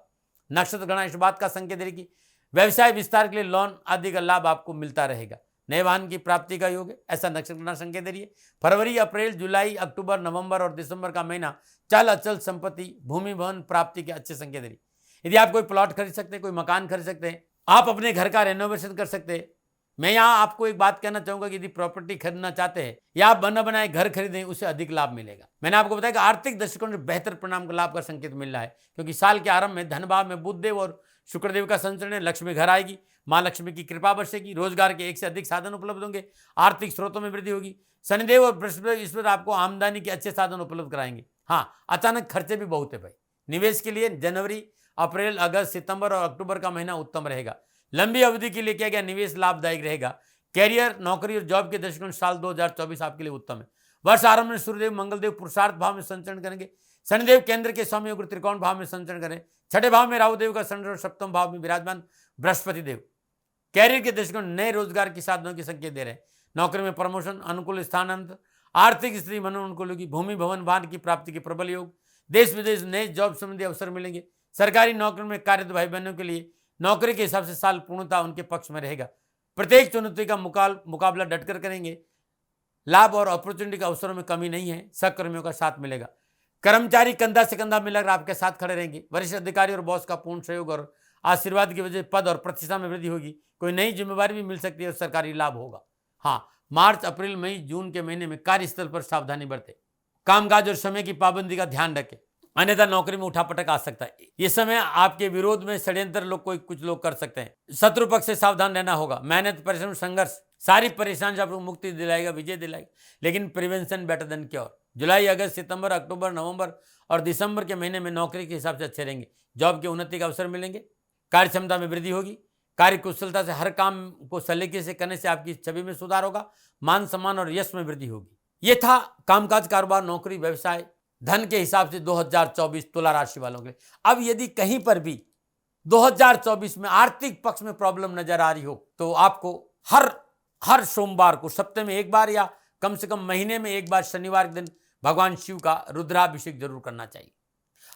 Speaker 1: नक्षत्र गणना इस बात का संकेत दे रही कि व्यवसाय विस्तार के लिए लोन आदि का लाभ आपको मिलता रहेगा। नए वाहन की प्राप्ति का योग है, ऐसा नक्षत्र गणना संकेत दे रही है। फरवरी, अप्रैल, जुलाई, अक्टूबर, नवंबर और दिसंबर का महीना चल अचल संपत्ति, भूमि भवन प्राप्ति के अच्छे संकेत दे रही है। यदि आप कोई प्लॉट खरीद सकते हैं, कोई मकान खरीद सकते हैं, आप अपने घर का रेनोवेशन कर सकते हैं। मैं यहाँ आपको एक बात कहना चाहूंगा कि यदि प्रॉपर्टी खरीदना चाहते हैं या आप बना बनाए घर खरीदें, उससे अधिक लाभ मिलेगा। मैंने आपको बताया कि आर्थिक दृष्टिकोण से बेहतर परिणाम का लाभ का संकेत मिल रहा है, क्योंकि साल के आरंभ में धन भाव में बुधदेव और शुक्रदेव का संचरण है। लक्ष्मी घर आएगी, माँ लक्ष्मी की कृपा बरसेगी। रोजगार के एक से अधिक साधन उपलब्ध होंगे। आर्थिक स्रोतों में वृद्धि होगी। शनिदेव और बृहस्पति इस पर आपको आमदनी के अच्छे साधन उपलब्ध कराएंगे। हाँ, अचानक खर्चे भी बहुत है भाई। निवेश के लिए जनवरी, अप्रैल, अगस्त, सितंबर और अक्टूबर का महीना उत्तम रहेगा। लंबी अवधि के लिए किया गया निवेश लाभदायक रहेगा। कैरियर, नौकरी और जॉब के दृष्टिकोण साल 2024 आपके लिए उत्तम है। वर्ष आरंभ में सूर्यदेव मंगलदेव पुरुषार्थ भाव में संचरण करेंगे। शनिदेव केंद्र के स्वामी होकर त्रिकोण भाव में संचरण करें। छठे भाव में राहुदेव का संचरण, सप्तम भाव में विराजमान बृहस्पति देव कैरियर के दृष्टिकोण नए रोजगार की साधनों के संकेत दे रहे हैं। नौकरी में प्रमोशन, अनुकूल स्थानांतर, आर्थिक स्थिति मनोनुकूल होगी। भूमि भवन वाहन की प्राप्ति के प्रबल योग। देश विदेश नए जॉब संबंधी अवसर मिलेंगे। सरकारी नौकरी में कार्यरत भाई बहनों के लिए नौकरी के हिसाब से साल पूर्णतः उनके पक्ष में रहेगा। प्रत्येक चुनौती का मुकाबला डटकर करेंगे। लाभ और अपॉर्चुनिटी के अवसरों में कमी नहीं है। सहकर्मियों का साथ मिलेगा। कर्मचारी कंधा से कंधा मिलाकर आपके साथ खड़े रहेंगे। वरिष्ठ अधिकारी और बॉस का पूर्ण सहयोग और आशीर्वाद की वजह से पद और प्रतिष्ठा में वृद्धि होगी। कोई नई जिम्मेवारी भी मिल सकती है और सरकारी लाभ होगा। हाँ, मार्च, अप्रैल, मई, जून के महीने में कार्यस्थल पर सावधानी बरतें। कामकाज और समय की पाबंदी का ध्यान रखें, अन्यथा नौकरी में उठापटक आ सकता है। ये समय आपके विरोध में षड्यंत्र कुछ लोग कर सकते हैं। शत्रु पक्ष से सावधान रहना होगा। मेहनत, परिश्रम, संघर्ष सारी परेशानी से आपको मुक्ति दिलाएगा, विजय दिलाएगा। लेकिन प्रिवेंशन बेटर देन क्योर। जुलाई, अगस्त, सितंबर, अक्टूबर, नवंबर और दिसंबर के महीने में नौकरी के हिसाब से अच्छे रहेंगे। जॉब के उन्नति के अवसर मिलेंगे। कार्य क्षमता में वृद्धि होगी। कार्य कुशलता से हर काम को सलीके से करने से आपकी छवि में सुधार होगा। मान सम्मान और यश में वृद्धि होगी। ये था कामकाज, कारोबार, नौकरी, व्यवसाय, धन के हिसाब से 2024 तुला राशि वालों के लिए। अब यदि कहीं पर भी 2024 में आर्थिक पक्ष में प्रॉब्लम नजर आ रही हो तो आपको हर सोमवार को, सप्ताह में एक बार या कम से कम महीने में एक बार शनिवार के दिन भगवान शिव का रुद्राभिषेक जरूर करना चाहिए।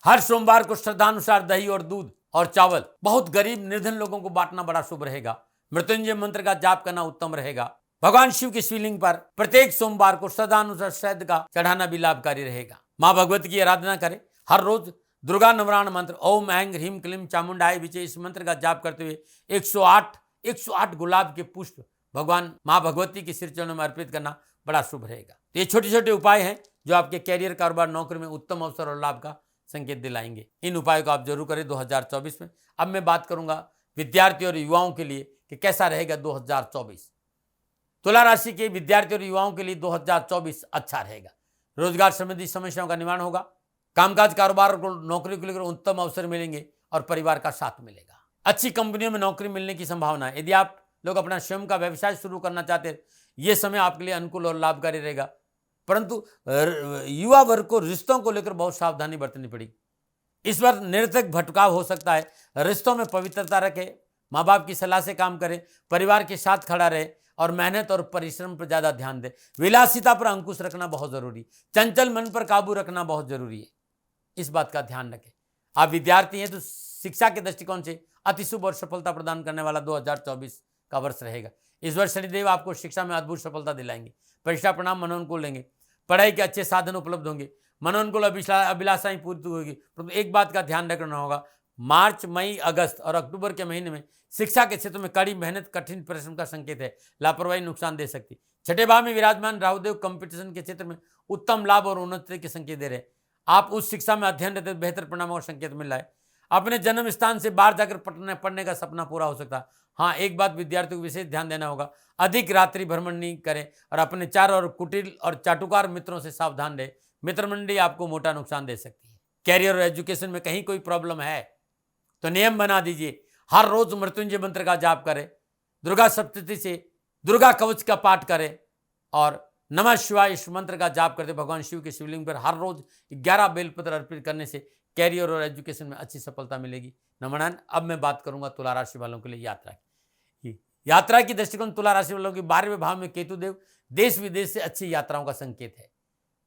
Speaker 1: हर सोमवार को श्रद्धानुसार दही और दूध और चावल बहुत गरीब निर्धन लोगों को बांटना बड़ा शुभ रहेगा। मृत्युंजय मंत्र का जाप करना उत्तम रहेगा। भगवान शिव की शिवलिंग पर प्रत्येक सोमवार को श्रद्धानुसार शहद का चढ़ाना भी लाभकारी रहेगा। माँ भगवती की आराधना करें। हर रोज दुर्गा नवराण मंत्र ओम ऐं ह्रीं क्लीं चामुंडाय विचे, इस मंत्र का जाप करते हुए 108 गुलाब के पुष्प भगवान माँ भगवती के सिर चरणों में अर्पित करना बड़ा शुभ रहेगा। तो ये छोटे छोटे उपाय हैं जो आपके कैरियर, कारोबार, नौकरी में उत्तम अवसर और लाभ का संकेत दिलाएंगे। इन उपायों को आप जरूर करें 2024 में। अब मैं बात करूंगा विद्यार्थियों और युवाओं के लिए कि कैसा रहेगा 2024। तुला राशि के विद्यार्थियों और युवाओं के लिए 2024 अच्छा रहेगा। रोजगार संबंधी समस्याओं का निवारण होगा। कामकाज, कारोबार को, नौकरी को लेकर उत्तम अवसर मिलेंगे और परिवार का साथ मिलेगा। अच्छी कंपनियों में नौकरी मिलने की संभावना है। यदि आप लोग अपना स्वयं का व्यवसाय शुरू करना चाहते हैं, यह समय आपके लिए अनुकूल और लाभकारी रहेगा। परंतु युवा वर्ग को रिश्तों को लेकर बहुत सावधानी बरतनी पड़ेगी। इस बार निरर्थक भटकाव हो सकता है। रिश्तों में पवित्रता रखें। माँ बाप की सलाह से काम करें। परिवार के साथ खड़ा रहे और मेहनत और परिश्रम पर ज्यादा ध्यान दें। विलासिता पर अंकुश रखना बहुत जरूरी। चंचल मन पर काबू रखना बहुत जरूरी है। इस बात का ध्यान रखें। आप विद्यार्थी हैं तो शिक्षा के दृष्टिकोण से अति शुभ और सफलता प्रदान करने वाला 2024 का वर्ष रहेगा। इस वर्ष शनिदेव आपको शिक्षा में अद्भुत सफलता दिलाएंगे। परीक्षा परिणाम मनोनुकूल लेंगे। पढ़ाई के अच्छे साधन उपलब्ध होंगे। मनोनुकूल अभिलाषाएं पूरी होगी। परंतु एक बात का ध्यान रखना होगा, मार्च, मई, अगस्त और अक्टूबर के महीने में शिक्षा के क्षेत्र में कड़ी मेहनत, कठिन परिश्रम का संकेत है। लापरवाही नुकसान दे सकती। छठे भाव में विराजमान राहुदेव कंपटीशन के क्षेत्र में उत्तम लाभ और उन्नति के संकेत दे रहे हैं। आप उस शिक्षा में अध्ययन रहते बेहतर परिणामों का संकेत मिल रहा है। अपने जन्म स्थान से बाहर जाकर पढ़ने का सपना पूरा हो सकता है। हाँ, एक बात विद्यार्थियों को विशेष ध्यान देना होगा, अधिक रात्रि भ्रमण नहीं करें और अपने चार और कुटिल और चाटुकार मित्रों से सावधान रहे। मित्र मंडली आपको मोटा नुकसान दे सकती है। कैरियर और एजुकेशन में कहीं कोई प्रॉब्लम है तो नियम बना दीजिए। हर रोज मृत्युंजय मंत्र का जाप करें। दुर्गा सप्तशती से दुर्गा कवच का पाठ करें और नमः शिवाय इस मंत्र का जाप करते भगवान शिव के शिवलिंग पर हर रोज 11 बेलपत्र अर्पित करने से कैरियर और एजुकेशन में अच्छी सफलता मिलेगी। नमन। अब मैं बात करूंगा तुला राशि वालों के लिए यात्रा की दृष्टिकोण। तुला राशि वालों के 12वें भाव में केतु देव देश विदेश से अच्छी यात्राओं का संकेत है।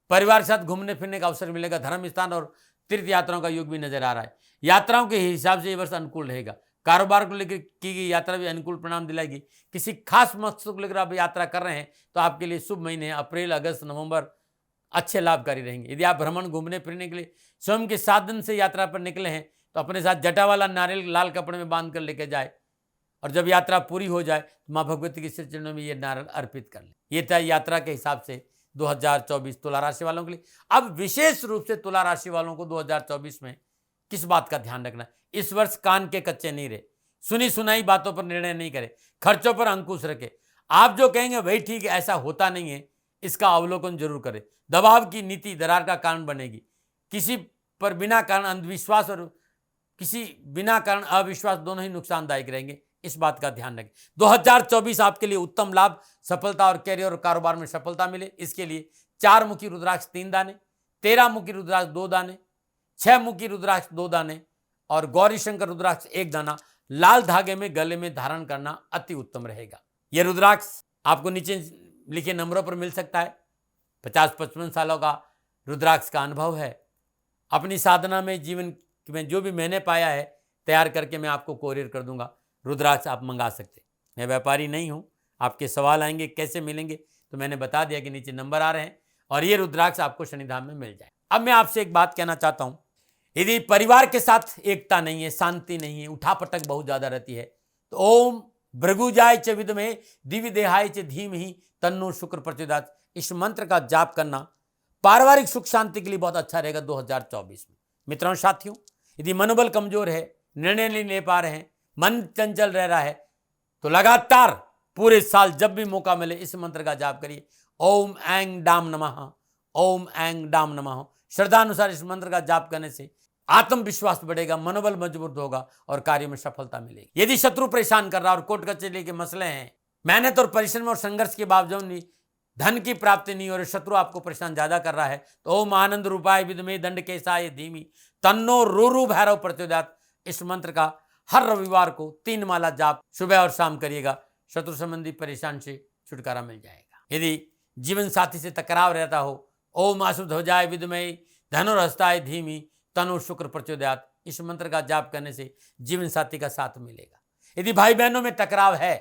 Speaker 1: परिवार के साथ घूमने फिरने का अवसर मिलेगा। धर्म स्थान और तीर्थ यात्राओं का योग भी नजर आ रहा है। यात्राओं के हिसाब से ये वर्ष अनुकूल रहेगा। कारोबार को लेकर की गई यात्रा भी अनुकूल परिणाम दिलाएगी। किसी खास मकसद को लेकर आप यात्रा कर रहे हैं तो आपके लिए शुभ महीने हैं। अप्रैल, अगस्त, नवंबर अच्छे लाभकारी रहेंगे। यदि आप भ्रमण, घूमने फिरने के लिए स्वयं के साधन से यात्रा पर निकले हैं तो अपने साथ जटा वाला नारियल लाल कपड़े में बांध कर लेकर जाए और जब यात्रा पूरी हो जाए तो माँ भगवती के सिर चरणों में ये नारियल अर्पित कर लें। ये था यात्रा के हिसाब से 2024 तुला राशि वालों के लिए। अब विशेष रूप से तुला राशि वालों को 2024 में किस बात का ध्यान रखना। इस वर्ष कान के कच्चे नहीं रहे। सुनी सुनाई बातों पर निर्णय नहीं करें। खर्चों पर अंकुश रखें। आप जो कहेंगे वही ठीक है, ऐसा होता नहीं है, इसका अवलोकन जरूर करें। दबाव की नीति दरार का कारण बनेगी। किसी पर बिना कारण अंधविश्वास और किसी बिना कारण अविश्वास दोनों ही नुकसानदायक रहेंगे। इस बात का ध्यान रखें। 2024 आपके लिए उत्तम लाभ, सफलता और कैरियर और कारोबार में सफलता मिले, इसके लिए 4 मुखी रुद्राक्ष 3 दाने, 13 मुखी रुद्राक्ष 2 दाने, 6 मुखी रुद्राक्ष 2 दाने और गौरी शंकर रुद्राक्ष 1 दाना लाल धागे में गले में धारण करना अति उत्तम रहेगा। यह रुद्राक्ष आपको नीचे लिखे नंबरों पर मिल सकता है। 50-55 सालों का रुद्राक्ष का अनुभव है। अपनी साधना में जीवन में जो भी मैंने पाया है तैयार करके मैं आपको कोरियर कर दूंगा। रुद्राक्ष आप मंगा सकते। मैं व्यापारी नहीं हूं। आपके सवाल आएंगे कैसे मिलेंगे, तो मैंने बता दिया कि नीचे नंबर आ रहे हैं और ये रुद्राक्ष आपको शनिधाम में मिल जाए। अब मैं आपसे एक बात कहना चाहता हूं, यदि परिवार के साथ एकता नहीं है, शांति नहीं है, उठापटक बहुत ज्यादा रहती है, तो ओम भृगुजाय च विद्महे दिव्य देहाय च धीमहि तन्नो शुक्र प्रचोदयात्, इस मंत्र का जाप करना पारिवारिक सुख शांति के लिए बहुत अच्छा रहेगा 2024 में। मित्रों साथियों, यदि मनोबल कमजोर है, निर्णय नहीं ले पा रहे हैं, मन चंचल रह रहा है, तो लगातार पूरे साल जब भी मौका मिले इस मंत्र का जाप करिए। ओम ऐं डाम नमः, ओम ऐं डाम नमः। श्रद्धानुसार इस मंत्र का जाप करने से आत्मविश्वास बढ़ेगा, मनोबल मजबूत होगा और कार्य में सफलता मिलेगी। यदि शत्रु परेशान कर रहा और कोर्ट कचहरी के मसले हैं, मेहनत और परिश्रम और संघर्ष के बावजूद भी धन की प्राप्ति नहीं हो रही, शत्रु आपको परेशान ज्यादा कर रहा है, तो ओम आनंद रूपाय विद्महे दंड केशाय धीमहि तन्नो रुरु भैरव प्रचोदयात्, इस मंत्र का हर रविवार को 3 माला जाप सुबह और शाम करिएगा। शत्रु संबंधी परेशान से छुटकारा मिल जाएगा। यदि जीवन साथी से टकराव रहता हो, ओम आशुध्वजाय विद्महे धनुर्हस्ताय धीमहि तनु शुक्र प्रचोदयात्, इस मंत्र का जाप करने से जीवन साथी का साथ मिलेगा। यदि भाई बहनों में टकराव है,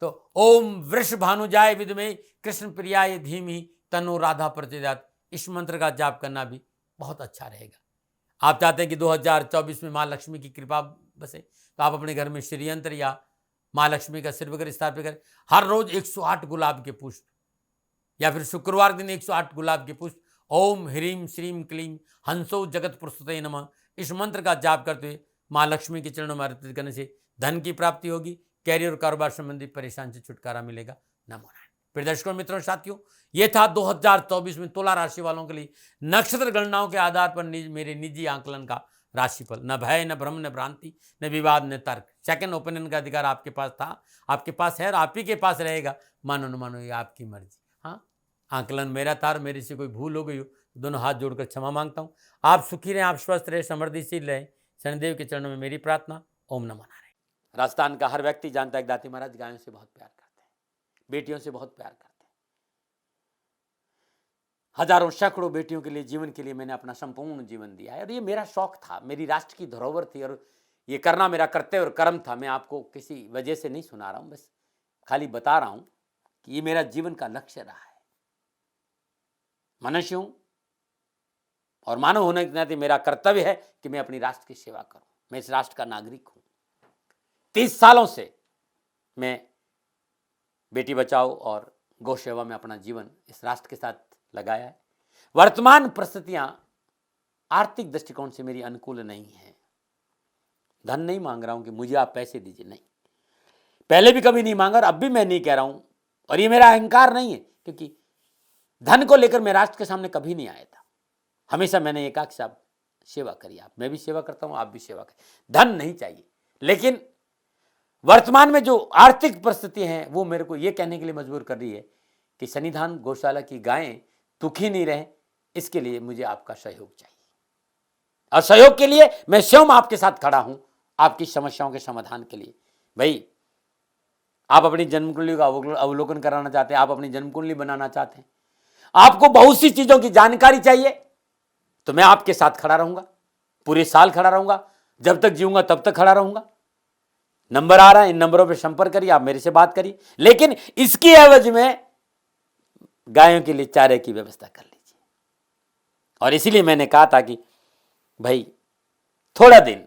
Speaker 1: तो ओम वृषभानुजाय विद्महे कृष्ण प्रियाय धीमहि तनु राधा प्रचोदयात्, इस मंत्र का जाप करना भी बहुत अच्छा रहेगा। आप चाहते हैं कि 2024 में माँ लक्ष्मी की कृपा बसे, तो आप अपने घर में श्री यंत्र या माँ लक्ष्मी का सिर वगैरह स्थापित करें। हर रोज 108 गुलाब के पुष्प या फिर शुक्रवार दिन 108 गुलाब के पुष्प ओम ह्रीम श्रीम क्लीम हंसो जगत पुरुषते नमः, इस मंत्र का जाप करते हुए माँ लक्ष्मी के चरणों में अर्पित करने से धन की प्राप्ति होगी, कैरियर और कारोबार संबंधी परेशान से छुटकारा मिलेगा। नमो नारायण। फिर दर्शकों मित्रों साथियों, ये था 2024 में तुला राशि वालों के लिए नक्षत्र गणनाओं के आधार पर मेरे निजी आकलन का राशिफल। न भय, न भ्रम, न भ्रांति, न विवाद, न तर्क। सेकंड ओपिनियन का अधिकार आपके पास था, आपके पास है और आप ही के पास रहेगा। मानो न मानो ये आपकी मर्जी। हाँ, आकलन मेरा था और मेरे से कोई भूल हो गई हो तो दोनों हाथ जोड़कर क्षमा मांगता हूँ। आप सुखी रहें, आप स्वस्थ रहें, समृद्धिशील रहें, शनिदेव के चरणों में मेरी प्रार्थना। ओम नमो नारायण। राजस्थान का हर व्यक्ति जानता है कि दाती महाराज गायों से बहुत प्यार करते हैं, बेटियों से बहुत प्यार करते हैं। हजारों सैकड़ों बेटियों के लिए, जीवन के लिए मैंने अपना संपूर्ण जीवन दिया है और ये मेरा शौक था, मेरी राष्ट्र की धरोहर थी और ये करना मेरा कर्तव्य और कर्म था। मैं आपको किसी वजह से नहीं सुना रहा हूं, बस खाली बता रहा हूं कि ये मेरा जीवन का लक्ष्य रहा है। मनुष्य हूं और मानव होने के नाते मेरा कर्तव्य है कि मैं अपनी राष्ट्र की सेवा करूं। मैं इस राष्ट्र का नागरिक हूं। 30 सालों से मैं बेटी बचाओ और गौ सेवा में अपना जीवन इस राष्ट्र के साथ लगाया है। वर्तमान परिस्थितियां आर्थिक दृष्टिकोण से मेरी अनुकूल नहीं है। धन नहीं मांग रहा हूं कि मुझे आप पैसे दीजिए, नहीं, पहले भी कभी नहीं मांगा और अब भी मैं नहीं कह रहा हूं। और ये मेरा अहंकार नहीं है, क्योंकि धन को लेकर मैं राष्ट्र के सामने कभी नहीं आया था। हमेशा मैंने ये कहा कि साहब सेवा करिए, आप, मैं भी सेवा करता हूं, आप भी सेवा करिए। धन नहीं चाहिए, लेकिन वर्तमान में जो आर्थिक परिस्थिति हैं वो मेरे को ये कहने के लिए मजबूर कर रही है कि सन्निधान गौशाला की गायें दुखी नहीं रहे, इसके लिए मुझे आपका सहयोग चाहिए। और सहयोग के लिए मैं स्वयं आपके साथ खड़ा हूं, आपकी समस्याओं के समाधान के लिए। भाई, आप अपनी जन्म कुंडली का अवलोकन कराना चाहते हैं, आप अपनी जन्म कुंडली बनाना चाहते हैं, आपको बहुत सी चीजों की जानकारी चाहिए, तो मैं आपके साथ खड़ा रहूंगा, पूरे साल खड़ा रहूंगा, जब तक जीऊंगा तब तक खड़ा रहूंगा। नंबर आ रहा है, इन नंबरों पर संपर्क करिए, आप मेरे से बात करिए, लेकिन इसकी एवज में गायों के लिए चारे की व्यवस्था कर लीजिए। और इसीलिए मैंने कहा था कि भाई थोड़ा दिन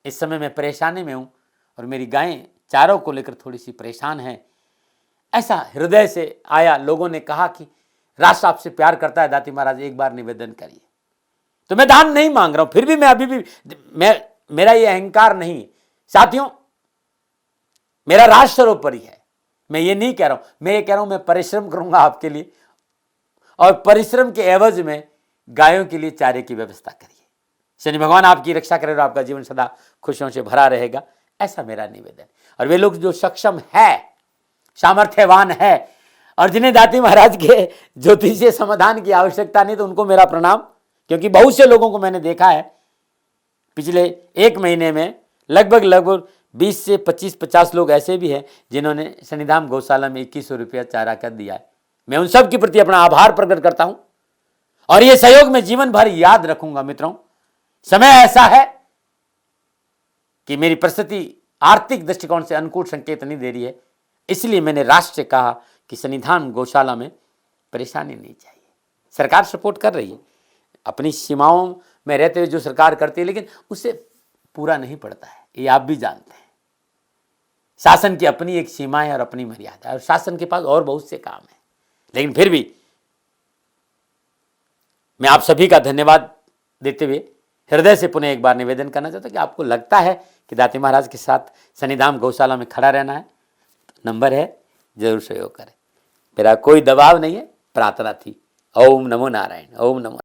Speaker 1: इस समय मैं परेशानी में हूं और मेरी गायें चारों को लेकर थोड़ी सी परेशान हैं। ऐसा हृदय से आया, लोगों ने कहा कि राष्ट्र आपसे प्यार करता है दाती महाराज, एक बार निवेदन करिए। तो मैं दान नहीं मांग रहा हूं, फिर भी मैं अभी भी मेरा ये अहंकार नहीं साथियों, मेरा राष्ट्र सर्वोपरि है। मैं ये नहीं कह रहा हूं, मैं ये कह रहा हूं मैं परिश्रम करूंगा आपके लिए, और परिश्रम के एवज में गायों के लिए चारे की व्यवस्था करिए। शनि भगवान आपकी रक्षा करे और आपका जीवन सदा खुशियों से भरा रहेगा। ऐसा मेरा निवेदन। और वे लोग जो सक्षम है, सामर्थ्यवान है और जिन्हें दाती महाराज के ज्योतिषीय समाधान की आवश्यकता नहीं, तो उनको मेरा प्रणाम। क्योंकि बहुत से लोगों को मैंने देखा है पिछले 1 महीने में लगभग 20 से 25-50 लोग ऐसे भी हैं जिन्होंने शनिधाम गौशाला में 2100 रुपया चारा कर दिया है। मैं उन सब के प्रति अपना आभार प्रकट करता हूं और ये सहयोग मैं जीवन भर याद रखूंगा। मित्रों, समय ऐसा है कि मेरी परिस्थिति आर्थिक दृष्टिकोण से अनुकूल संकेत नहीं दे रही है, इसलिए मैंने राष्ट्र से कहा कि शनिधाम गौशाला में परेशानी नहीं चाहिए। सरकार सपोर्ट कर रही है, अपनी सीमाओं में रहते हुए जो सरकार करती है, लेकिन उससे पूरा नहीं पड़ता है, ये आप भी जानते हैं। शासन की अपनी एक सीमा है और अपनी मर्यादा है और शासन के पास और बहुत से काम है। लेकिन फिर भी मैं आप सभी का धन्यवाद देते हुए हृदय से पुनः एक बार निवेदन करना चाहता हूं कि आपको लगता है कि दाती महाराज के साथ शनिधाम गौशाला में खड़ा रहना है, तो नंबर है, जरूर सहयोग करें। मेरा कोई दबाव नहीं है, प्रार्थना थी। ओम नमो नारायण, ओम नमो नारायण।